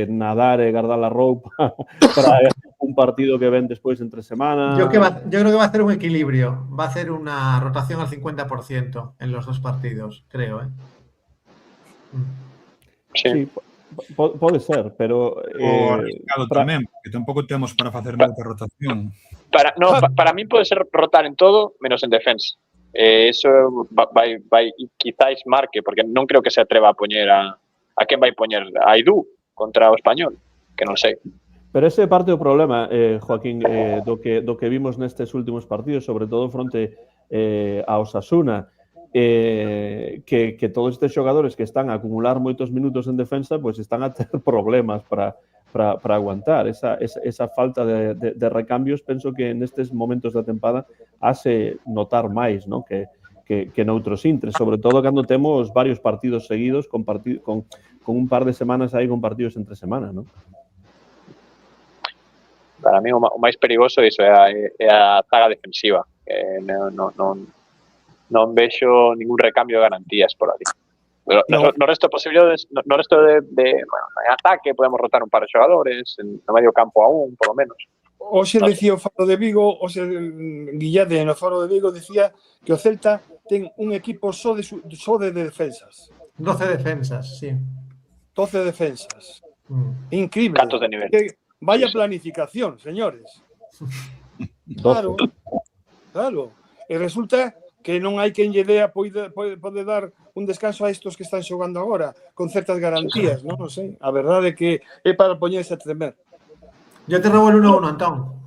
nadar e guardar a roupa para un partido que ven despois entre semana? Yo creo que va a hacer un equilibrio. Va a hacer una rotación al 50% en los dos partidos, creo. Sí. Pode ser, pero... tamén, porque tampouco temos para facer moita rotación. Para mí pode ser rotar en todo, menos en defensa. Eso vai quizáis marque, porque non creo que se atreva a poñer a quen vai poñer a Aidú contra o Español, que non sei. Pero ese parte do problema, Joaquín, do que vimos nestes últimos partidos, sobre todo fronte a Osasuna, que todos estes xogadores que están a acumular moitos minutos en defensa, pois están a ter problemas para aguantar. Esa falta de recambios, penso que nestes momentos da tempada hace notar máis, ¿no? que noutros intres, sobre todo cando temos varios partidos seguidos con un par de semanas aí con partidos entre semana, ¿no? Para mí o máis perigoso iso é a zaga defensiva. Non vexo ningún recambio de garantías por ali. No resto de posibilidades, no resto de bueno, en ataque podemos rotar un par de xogadores, no medio campo aún, por lo menos. Hoxe decía o Faro de Vigo, hoxe Guillade no Faro de Vigo decía que o Celta ten un equipo só de defensas. 12 defensas, sí. 12 defensas. Increíble. Cantos de nivel. Vaya planificación, señores. Claro. E resulta que non hai quen lle dea pode dar un descanso a estos que están xogando agora con certas garantías, non sei. A verdade é que é para poñerse a tremer. Yo te robo el 1-1, Antón.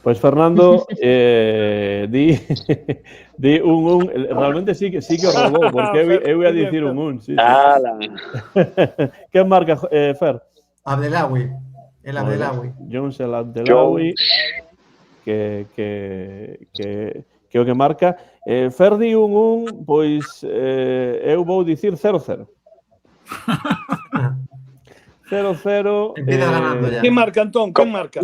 Pues Fernando, di un realmente sí que o robou, porque eu ia dicir un. Sí. Quen marca, Fer? Abdelawi. El Abdelawi. Jones el Abdelawi, que o que marca. Fer di un, pois eu vou dicir 0-0. 0-0. Empieza ganando ya. ¿Quién marca, Antón? ¿Quién marca?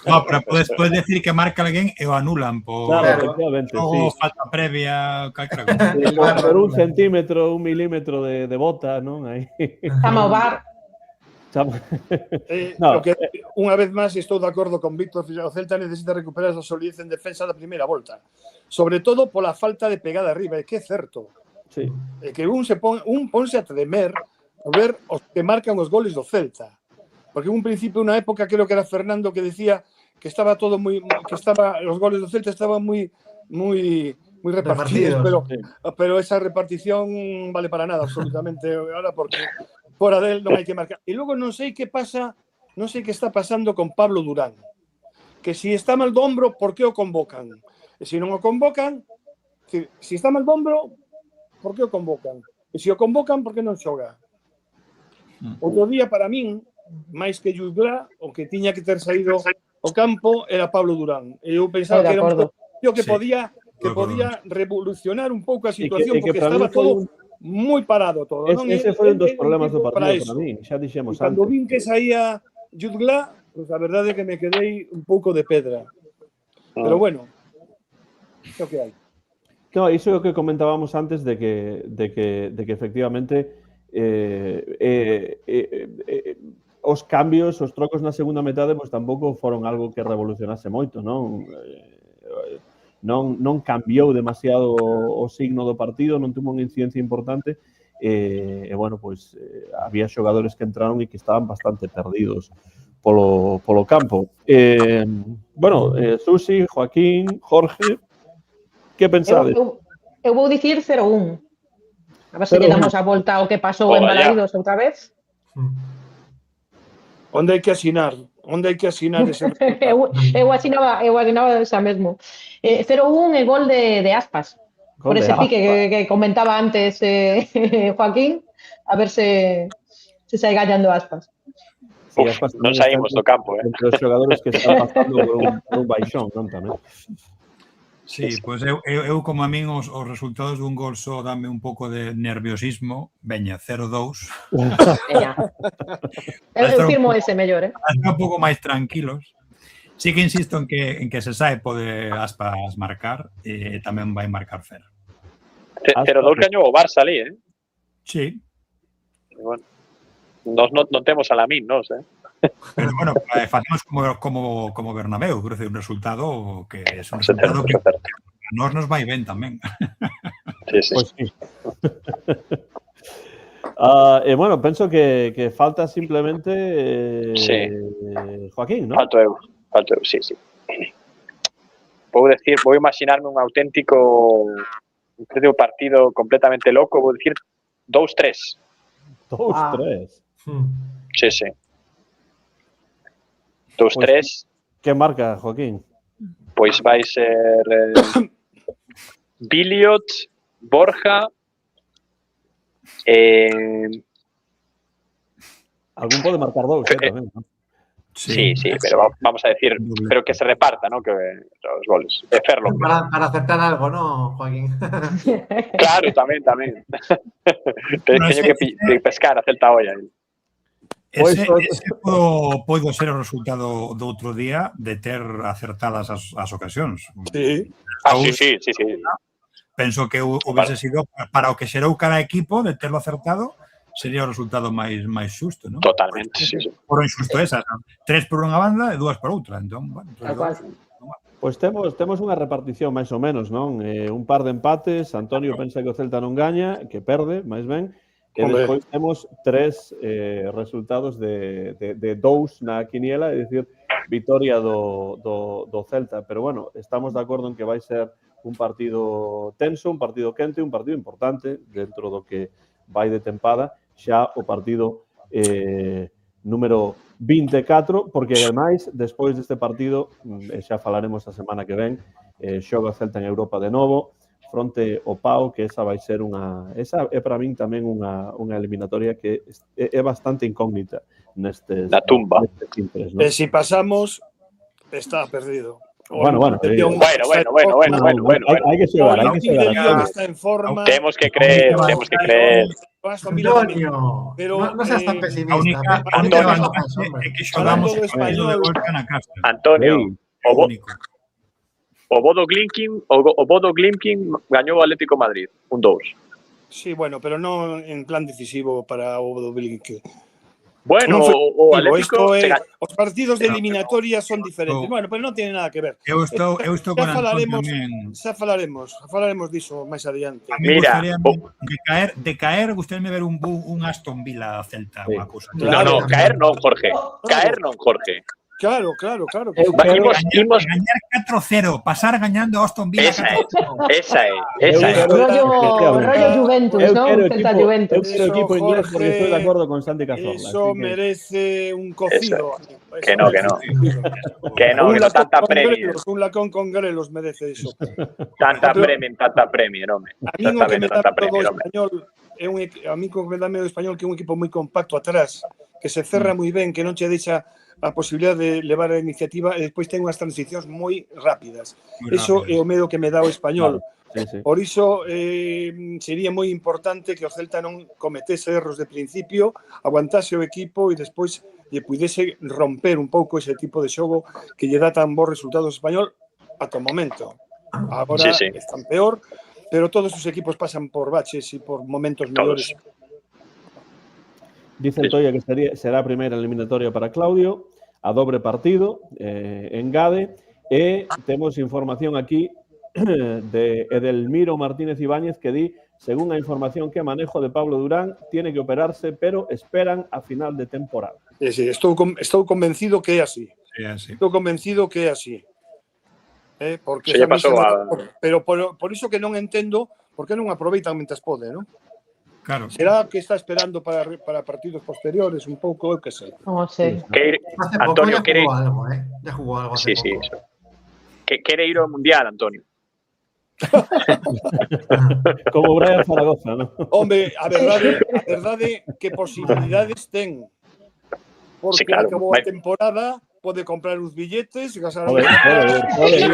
No, pero puedes decir que marca alguén e o anulan por efectivamente, sí. Falta previa, calquera cosa. Por 1 centímetro, 1 milímetro de bota, non? Aí. Estamos bar. No. Que, unha vez máis estou de acordo con Víctor. O Celta necesita recuperar esa solidez en defensa da primeira volta, sobre todo pola falta de pegada arriba, é que é certo. Sí. É que ponse a tremer a ver os que marcan os goles do Celta, porque un principio, unha época, creo que era Fernando que decía que estaba todo los goles do Celta estaban moi repartidos, pero esa repartición vale para nada absolutamente ahora, porque fora del non hai que marcar. E logo non sei que pasa, non sei que está pasando con Pablo Durán, que si está mal do ombro, por que o convocan? E se non o convocan, si está mal do ombro, por que o convocan? E se o convocan, por que non xoga? Outro día, para min, máis que Yudla, o que tiña que ter saído ao campo era Pablo Durán. E eu pensaba que era un tío que podía revolucionar un pouco a situación, porque estaba todo moi parado todo. Ese foi un dos problemas do partido para min, xa dixemos antes. Cando vin que saía Yudla, pues a verdade é que me quedei un pouco de pedra. Pero bueno, é o que hai. No, iso é o que comentábamos antes de que efectivamente os cambios, os trocos na segunda metade, pois tampouco foron algo que revolucionase moito, non? Non cambiou demasiado o signo do partido, non tuvo unha incidencia importante e, bueno, pois había xogadores que entraron e que estaban bastante perdidos polo campo. Bueno, Susi, Joaquín, Jorge, que pensades? Eu vou dicir 0-1. A ver se lle damos a volta ao que pasou en Balaídos outra vez. Onde hai que asinar? Onde hai que asinar ese? eu asinaba esa mesmo. 0-1 e gol de Aspas. Por ese pique que comentaba antes Joaquín, a ver se sai gallando Aspas. Sí, Aspas non saímos do campo, entre os xogadores que están pasando por un baixón, non tamén? Sí, pois eu como a min os resultados dun gol só dame un pouco de nerviosismo. Veña, 0-2. Eu firmo ese mellor, Un pouco máis tranquilos. Sí que insisto en que se sae pode Aspas marcar e tamén vai marcar Fer. 0-2 gañou o Barça ali, Sí. Bueno, non temos a Lamín, non sei. Pero, bueno, facemos como Bernabéu, creo que un resultado que é un resultado que a nos vai ben tamén. Sí. Pues sí. Bueno, penso que falta simplemente Joaquín, ¿no? Falto eu, sí. Vou imaginarme un auténtico partido completamente loco, vou dicir 2-3. 2-3. Sí. 2-3. Que marca, Joaquín? Pois vai ser Billiot, Borja Algún pode marcar 2, tamén, ¿no? Sí, pero vamos a decir, pero que se reparta, ¿no? Que los goles. Ferlo. Para acertar algo, ¿no, Joaquín? Claro, tamén. Teño que pescar a Celta olla. Ese podo ser o resultado do outro día de ter acertadas as ocasións. Sí. Sí. Penso que hubiese sido para o que xerou cada equipo de terlo acertado sería o resultado máis xusto, non? Totalmente, sí. Por injusto esas, non? 3 por unha banda e 2 por outra, entón, bueno, Pois temos unha repartición máis ou menos, non? Un par de empates, Antonio pensa que o Celta non gaña, que perde, máis ben, e despois temos 3 resultados de 2 na quiniela, é dicir, vitoria do Celta, pero bueno, estamos de acordo en que vai ser un partido tenso, un partido quente, un partido importante dentro do que vai de tempada, xa o partido número 24, porque ademais, despois deste partido, xa falaremos a semana que ven, xoga o Celta en Europa de novo, fronte ao Pau, que esa vai ser esa é para min tamén unha eliminatoria que é bastante incógnita nestes fintres, ¿no? E se pasamos, está perdido. Bueno. Hai que xogar, está en forma. Temos que creer. Antonio, no seas tan pesimista. Antonio, o Bodo Glimping gañou o Atlético de Madrid, 1-2. Sí, bueno, pero non en plan decisivo para o Bodo Glimping. Bueno, o Atlético... Os partidos de eliminatoria son diferentes. Bueno, pero non tiene nada que ver. Eu estou con Antonio tamén. Xa falaremos diso máis adiante. Mira, de caer, gustaríame ver un Aston Villa Celta, unha cousa. No, caer non, Jorge. Claro. Imos gañar 4-0, pasar gañando Aston Villa. Esa é. Rollo Juventus, ¿no? Celta Juventus. Eu quero equipo inglés porque estoy de acordo con Santi Cazorla. Eso merece un cocido. Que no. Que no tanta premio. Un lacón con grelos merece eso. Tanta premio, home. A mí o que me dá todo español a mí o que me dá o español que é un equipo moi compacto atrás, que se cerra moi ben, que non che deixa a posibilidade de levar a iniciativa e despois ten unhas transicións moi rápidas. Eso é o medo que me dá o español. Sí. Por iso sería moi importante que o Celta non cometese erros de principio, aguantase o equipo e despois lle pudese romper un pouco ese tipo de xogo que lle dá tan bons resultados español ata o momento. Agora están peor, pero todos os equipos pasan por baches e por momentos mellores. Dice Toya que será a primeira eliminatoria para Claudio, a dobre partido en Gade, e temos información aquí de Edelmiro Martínez Ibáñez que di, según a información que manejo de Pablo Durán, tiene que operarse, pero esperan a final de temporada. Sí, estou convencido que é así. Estou convencido que é así. Porque pero por iso que non entendo por que non aproveitan mentres pode, non? Claro. Será que está esperando para partidos posteriores, un pouco, eu que sei. Non sei. Antonio ya jugó algo hace poco. Eso. Quere ir ao Mundial, Antonio. Como Brian Zaragoza, ¿no? Hombre, a verdade que posibilidades ten. Porque acabou a temporada, pode comprar os billetes e gastar... Pode ir,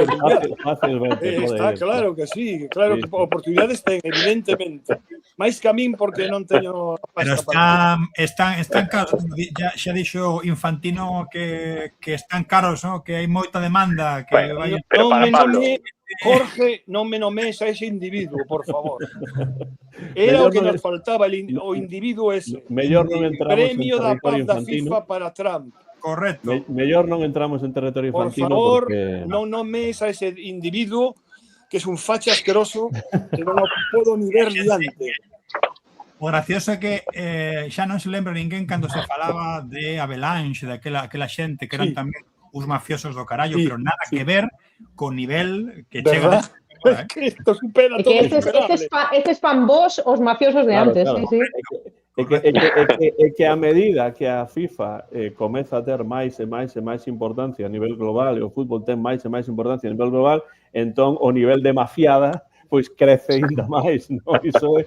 fácilmente. Está claro que sí, claro que oportunidades ten, evidentemente. Mais que a min porque non teño... Pero están caros, xa dixo Infantino que están caros, ¿no? Que hai moita demanda. Jorge, non me nomes a ese individuo, por favor. Era o que nos faltaba, o individuo ese. Mellor non entramos premio da paz da FIFA para Trump. Correcto. Mellor non entramos en territorio infantino. Por favor, porque... non nomes a ese individuo que es un facha asqueroso que non o podo ni ver diante. O gracioso é que xa non se lembra ninguén cando se falaba de Avalanche, daquela xente que eran tamén os mafiosos do carallo, pero nada que ver co nivel que chega. Es que isto supera todo o esperable. Estes fan vos os mafiosos de antes. Claro. Sí. É que a medida que a FIFA comeza a ter máis e máis importancia a nivel global e o fútbol ten máis e máis importancia a nivel global, entón o nivel de mafiada pois crece ainda máis, non? Iso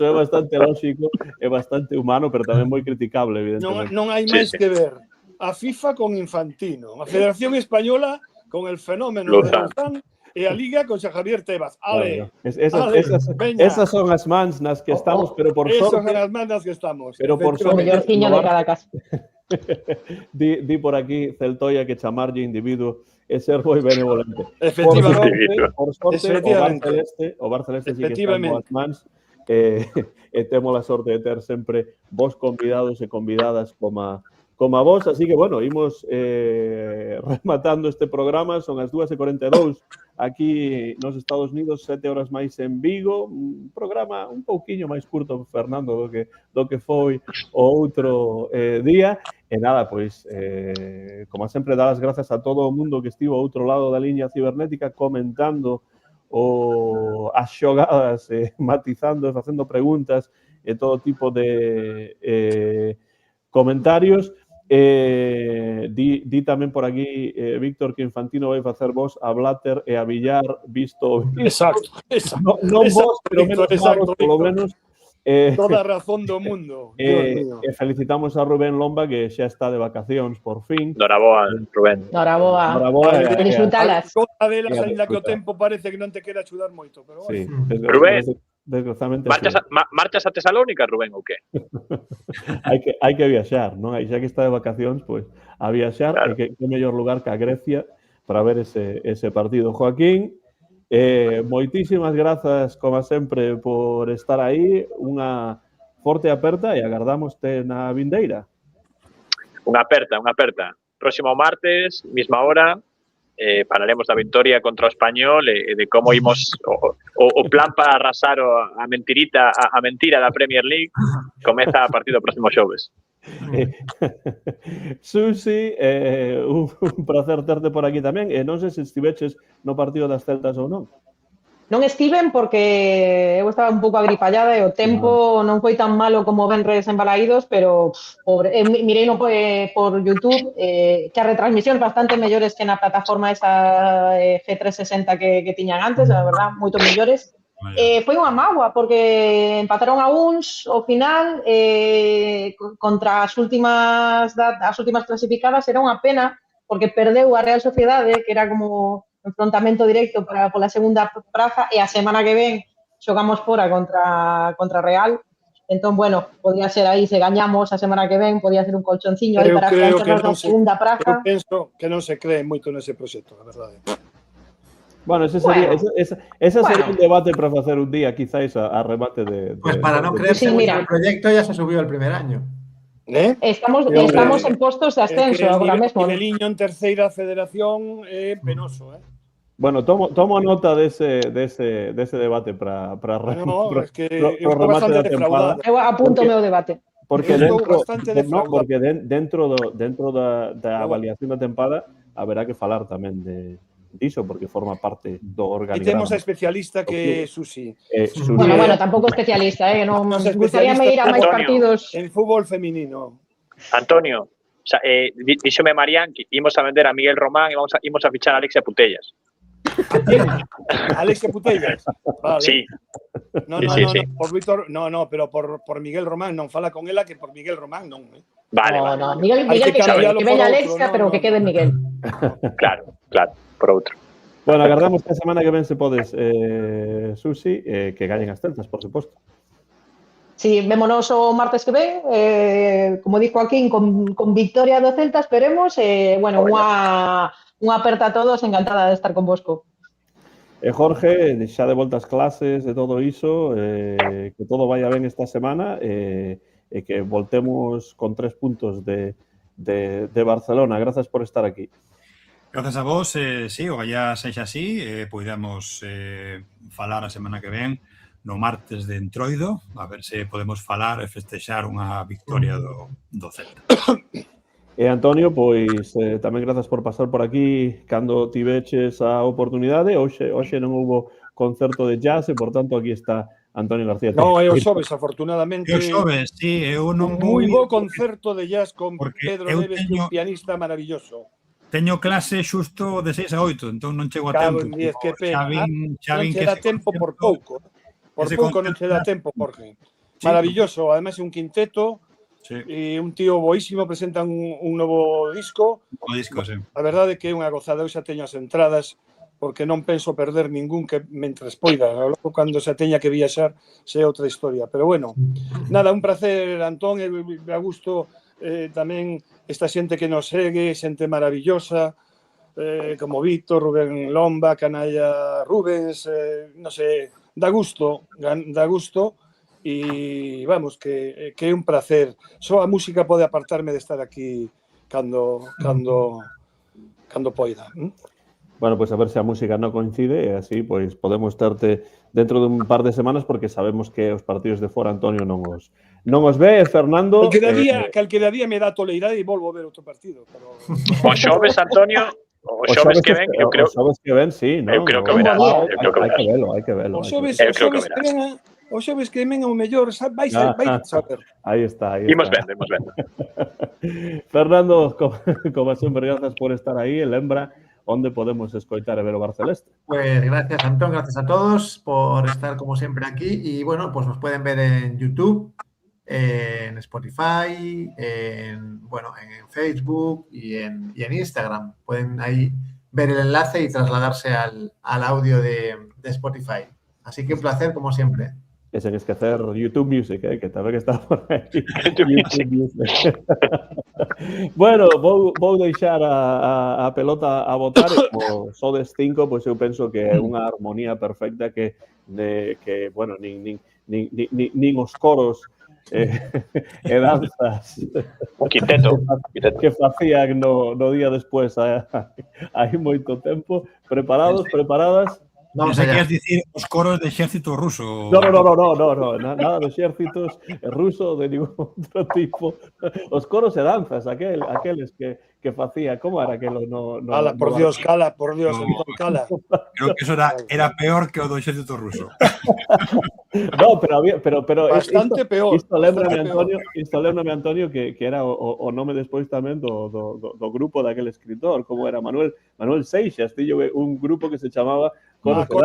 é bastante lógico, é bastante humano, pero tamén moi criticable, evidentemente. Non hai máis que ver a FIFA con Infantino, a Federación Española con el fenómeno de Lozán e a Liga con Xa Javier Tebas. Ale, esas son as mans nas que estamos, pero por esas sorte... son as mandas que estamos. Pero por O sorte... mellorciño de cada casa. Di por aquí Celtoia que chamarlle individuo é ser moi benevolente. Efectivamente. Por sorte, o Bar Celeste sí que está en boas mans e temos a sorte de ter sempre vos convidados e convidadas como a vos, así que, bueno, imos rematando este programa, son as 2:42 aquí nos Estados Unidos, 7 horas máis en Vigo, un programa un pouquiño máis curto, Fernando, do que foi o outro día, e nada, pois, como sempre, dar as grazas a todo o mundo que estivo ao outro lado da liña cibernética comentando as xogadas, matizando e facendo preguntas e todo tipo de comentarios. Di tamén por aquí, Víctor, que Infantino vai facer vos a Blatter e a Villar visto. Exacto. Non vos, pero menos claros, polo menos. Toda a razón do mundo. Felicitamos a Rubén Lomba, que xa está de vacacións, por fin. Noraboa, Rubén. Noraboa. Disfrutalas. Toda delas, ainda que o tempo parece que non te quere axudar moito, pero bueno. Sí, Rubén, desgraciadamente. Marchas a Tesalónica, Rubén, ou que? hai que viaxar, non? Aí xa que está de vacacións, pois a viaxar, claro. que mellor lugar que a Grecia para ver ese partido. Joaquín, moitísimas grazas, como sempre, por estar aí. Unha forte aperta e agardámoste na vindeira. Unha aperta. Próximo martes, mesma hora, falaremos da victoria contra o Español e de como imos o plan para arrasar a mentira da Premier League comeza a partir do próximo xoves. Susi, un placer terte por aquí tamén, e non sei se estiveches no partido das Celtas ou non. Non estiven porque eu estaba un pouco agripallada e o tempo non foi tan malo como venres en Balaídos, pero mirei por YouTube que a retransmisión bastante mellores que na plataforma esa G360 que tiñan antes, a verdad, moito mellores. Foi unha mágoa porque empataron a uns ao final contra as últimas clasificadas. Era unha pena porque perdeu a Real Sociedade, que era como enfrontamento directo pola segunda praza, e a semana que ven xogamos fora contra Real. Entón, bueno, podía ser aí, se gañamos a semana que ven, podía ser un colchonciño aí para afianzarnos na segunda praza. Eu penso que non se cree moito nese proxecto, a verdade. Bueno, ese sería un debate para facer un día, quizás, a remate de... Pues para non creerse mucho el proyecto ya se subió el primer año. Estamos en postos de ascenso agora mesmo. O niveliño en terceira federación é penoso, Bueno, tomo nota dese debate para es que eu estou bastante defraudado. Eu apunto o meu debate. Porque dentro da avaliación da tempada haberá que falar tamén diso, porque forma parte do organigrama. E temos a especialista que é Susi. Bueno, tampouco especialista, non gustaríame ir a máis partidos. En fútbol feminino. Antonio, díxome Marián que imos a vender a Miguel Román e imos a fichar a Alexia Putellas. Alexia Putellas. Vale. Sí. No, por Víctor, pero por Miguel Román non fala con ela, que por Miguel Román non. Vale. Miguel que veña Alexia, pero que quede Miguel. Claro, por outro. Bueno, agardamos que a semana que ven se podes, Susi, que gañen as Celtas, por suposto. Sí, vémonos o martes que ven, como dijo aquí, con victoria do Celta, esperemos. Bueno, unha aperta a todos, encantada de estar con vosco. Jorge, xa de volta as clases, de todo iso, que todo vaya ben esta semana, e que voltemos con 3 puntos de Barcelona. Grazas por estar aquí. Grazas a vos, sí, o gallá sexa así, podemos falar a semana que ven no martes de Entroido, a ver se podemos falar e festexar unha victoria do Celta. E Antonio, pois tamén grazas por pasar por aquí cando tiveches a oportunidade. Hoxe non houbo concerto de jazz e, por tanto, aquí está Antonio García. Non, é o xoves, afortunadamente. É o xoves, sí. Un moi bo concerto de jazz con Pedro Neves, un pianista maravilloso. Teño clase xusto de 6 a 8, entón non chego a tempo. Cago en 10, que pena. Non che dá tempo por pouco. Por pouco non che dá tempo, Jorge. Maravilloso, además é un quinteto. Sí. E un tío boísimo, presentan un novo disco. O disco, sí. A verdade é que é unha gozada, eu xa teño as entradas porque non penso perder ningún que mentres poida. Logo, cando se teña que viaxar, é outra historia. Pero bueno, nada, un placer, Antón, e a gusto tamén esta xente que nos segue, xente maravillosa, como Víctor, Rubén Lomba, Canalla Rubens, non sei, dá gusto, e vamos, que é un placer. Só a música pode apartarme de estar aquí cando poida. Bueno, pues a ver se a música non coincide e así pois podemos terte dentro dun par de semanas porque sabemos que os partidos de fora Antonio non os ve, Fernando. Calquera día me dá toleirade e volvo a ver outro partido. Pero... O xoves, Antonio, o xoves que ven, eu creo... O xoves que ven, sí, non? Eu creo que verás. Hai que velo. O xoves que ven o mellor, vai saber. Aí está. Imos vendo. Fernando, como sempre, grazas por estar aí e lembra onde podemos escoitar e ver o Barceleste. Pues gracias, Antón, gracias a todos por estar como siempre aquí y bueno, pues nos pueden ver en YouTube, en Spotify, en Facebook y en Instagram. Pueden ahí ver el enlace y trasladarse al audio de Spotify. Así que un placer como siempre. E sen esquecer YouTube Music, que tamén está por aí. YouTube Music. Bueno, vou deixar a pelota a botar e como sodes 5, pois eu penso que é unha armonía perfecta que bueno, nin os coros e danzas o quinteto que facían no día despois hai moito tempo. Preparadas? Vamos a dicir os coros de exército ruso. No, nada de exércitos ruso de ningún outro tipo. Os coros e danzas, aqueles que facía, como era aquelo no por Dios, Antón, cala. Creo que eso era peor que o do exército ruso. No, pero bastante peor. Isto lembrame, Antonio, que era o nome despois tamén do grupo daquele escritor, como era Manuel Seixas, tiño un grupo que se chamaba con K.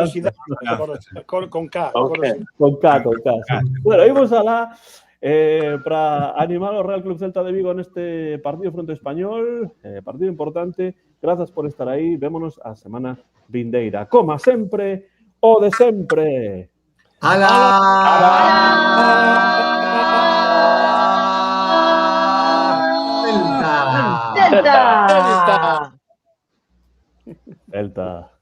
Con K. Bueno, íbamos alá para animar ao Real Club Celta de Vigo neste partido fronte Español, partido importante. Grazas por estar aí, vémonos a semana vindeira. Como sempre, o de sempre. ¡Hala! ¡Celta! Celta.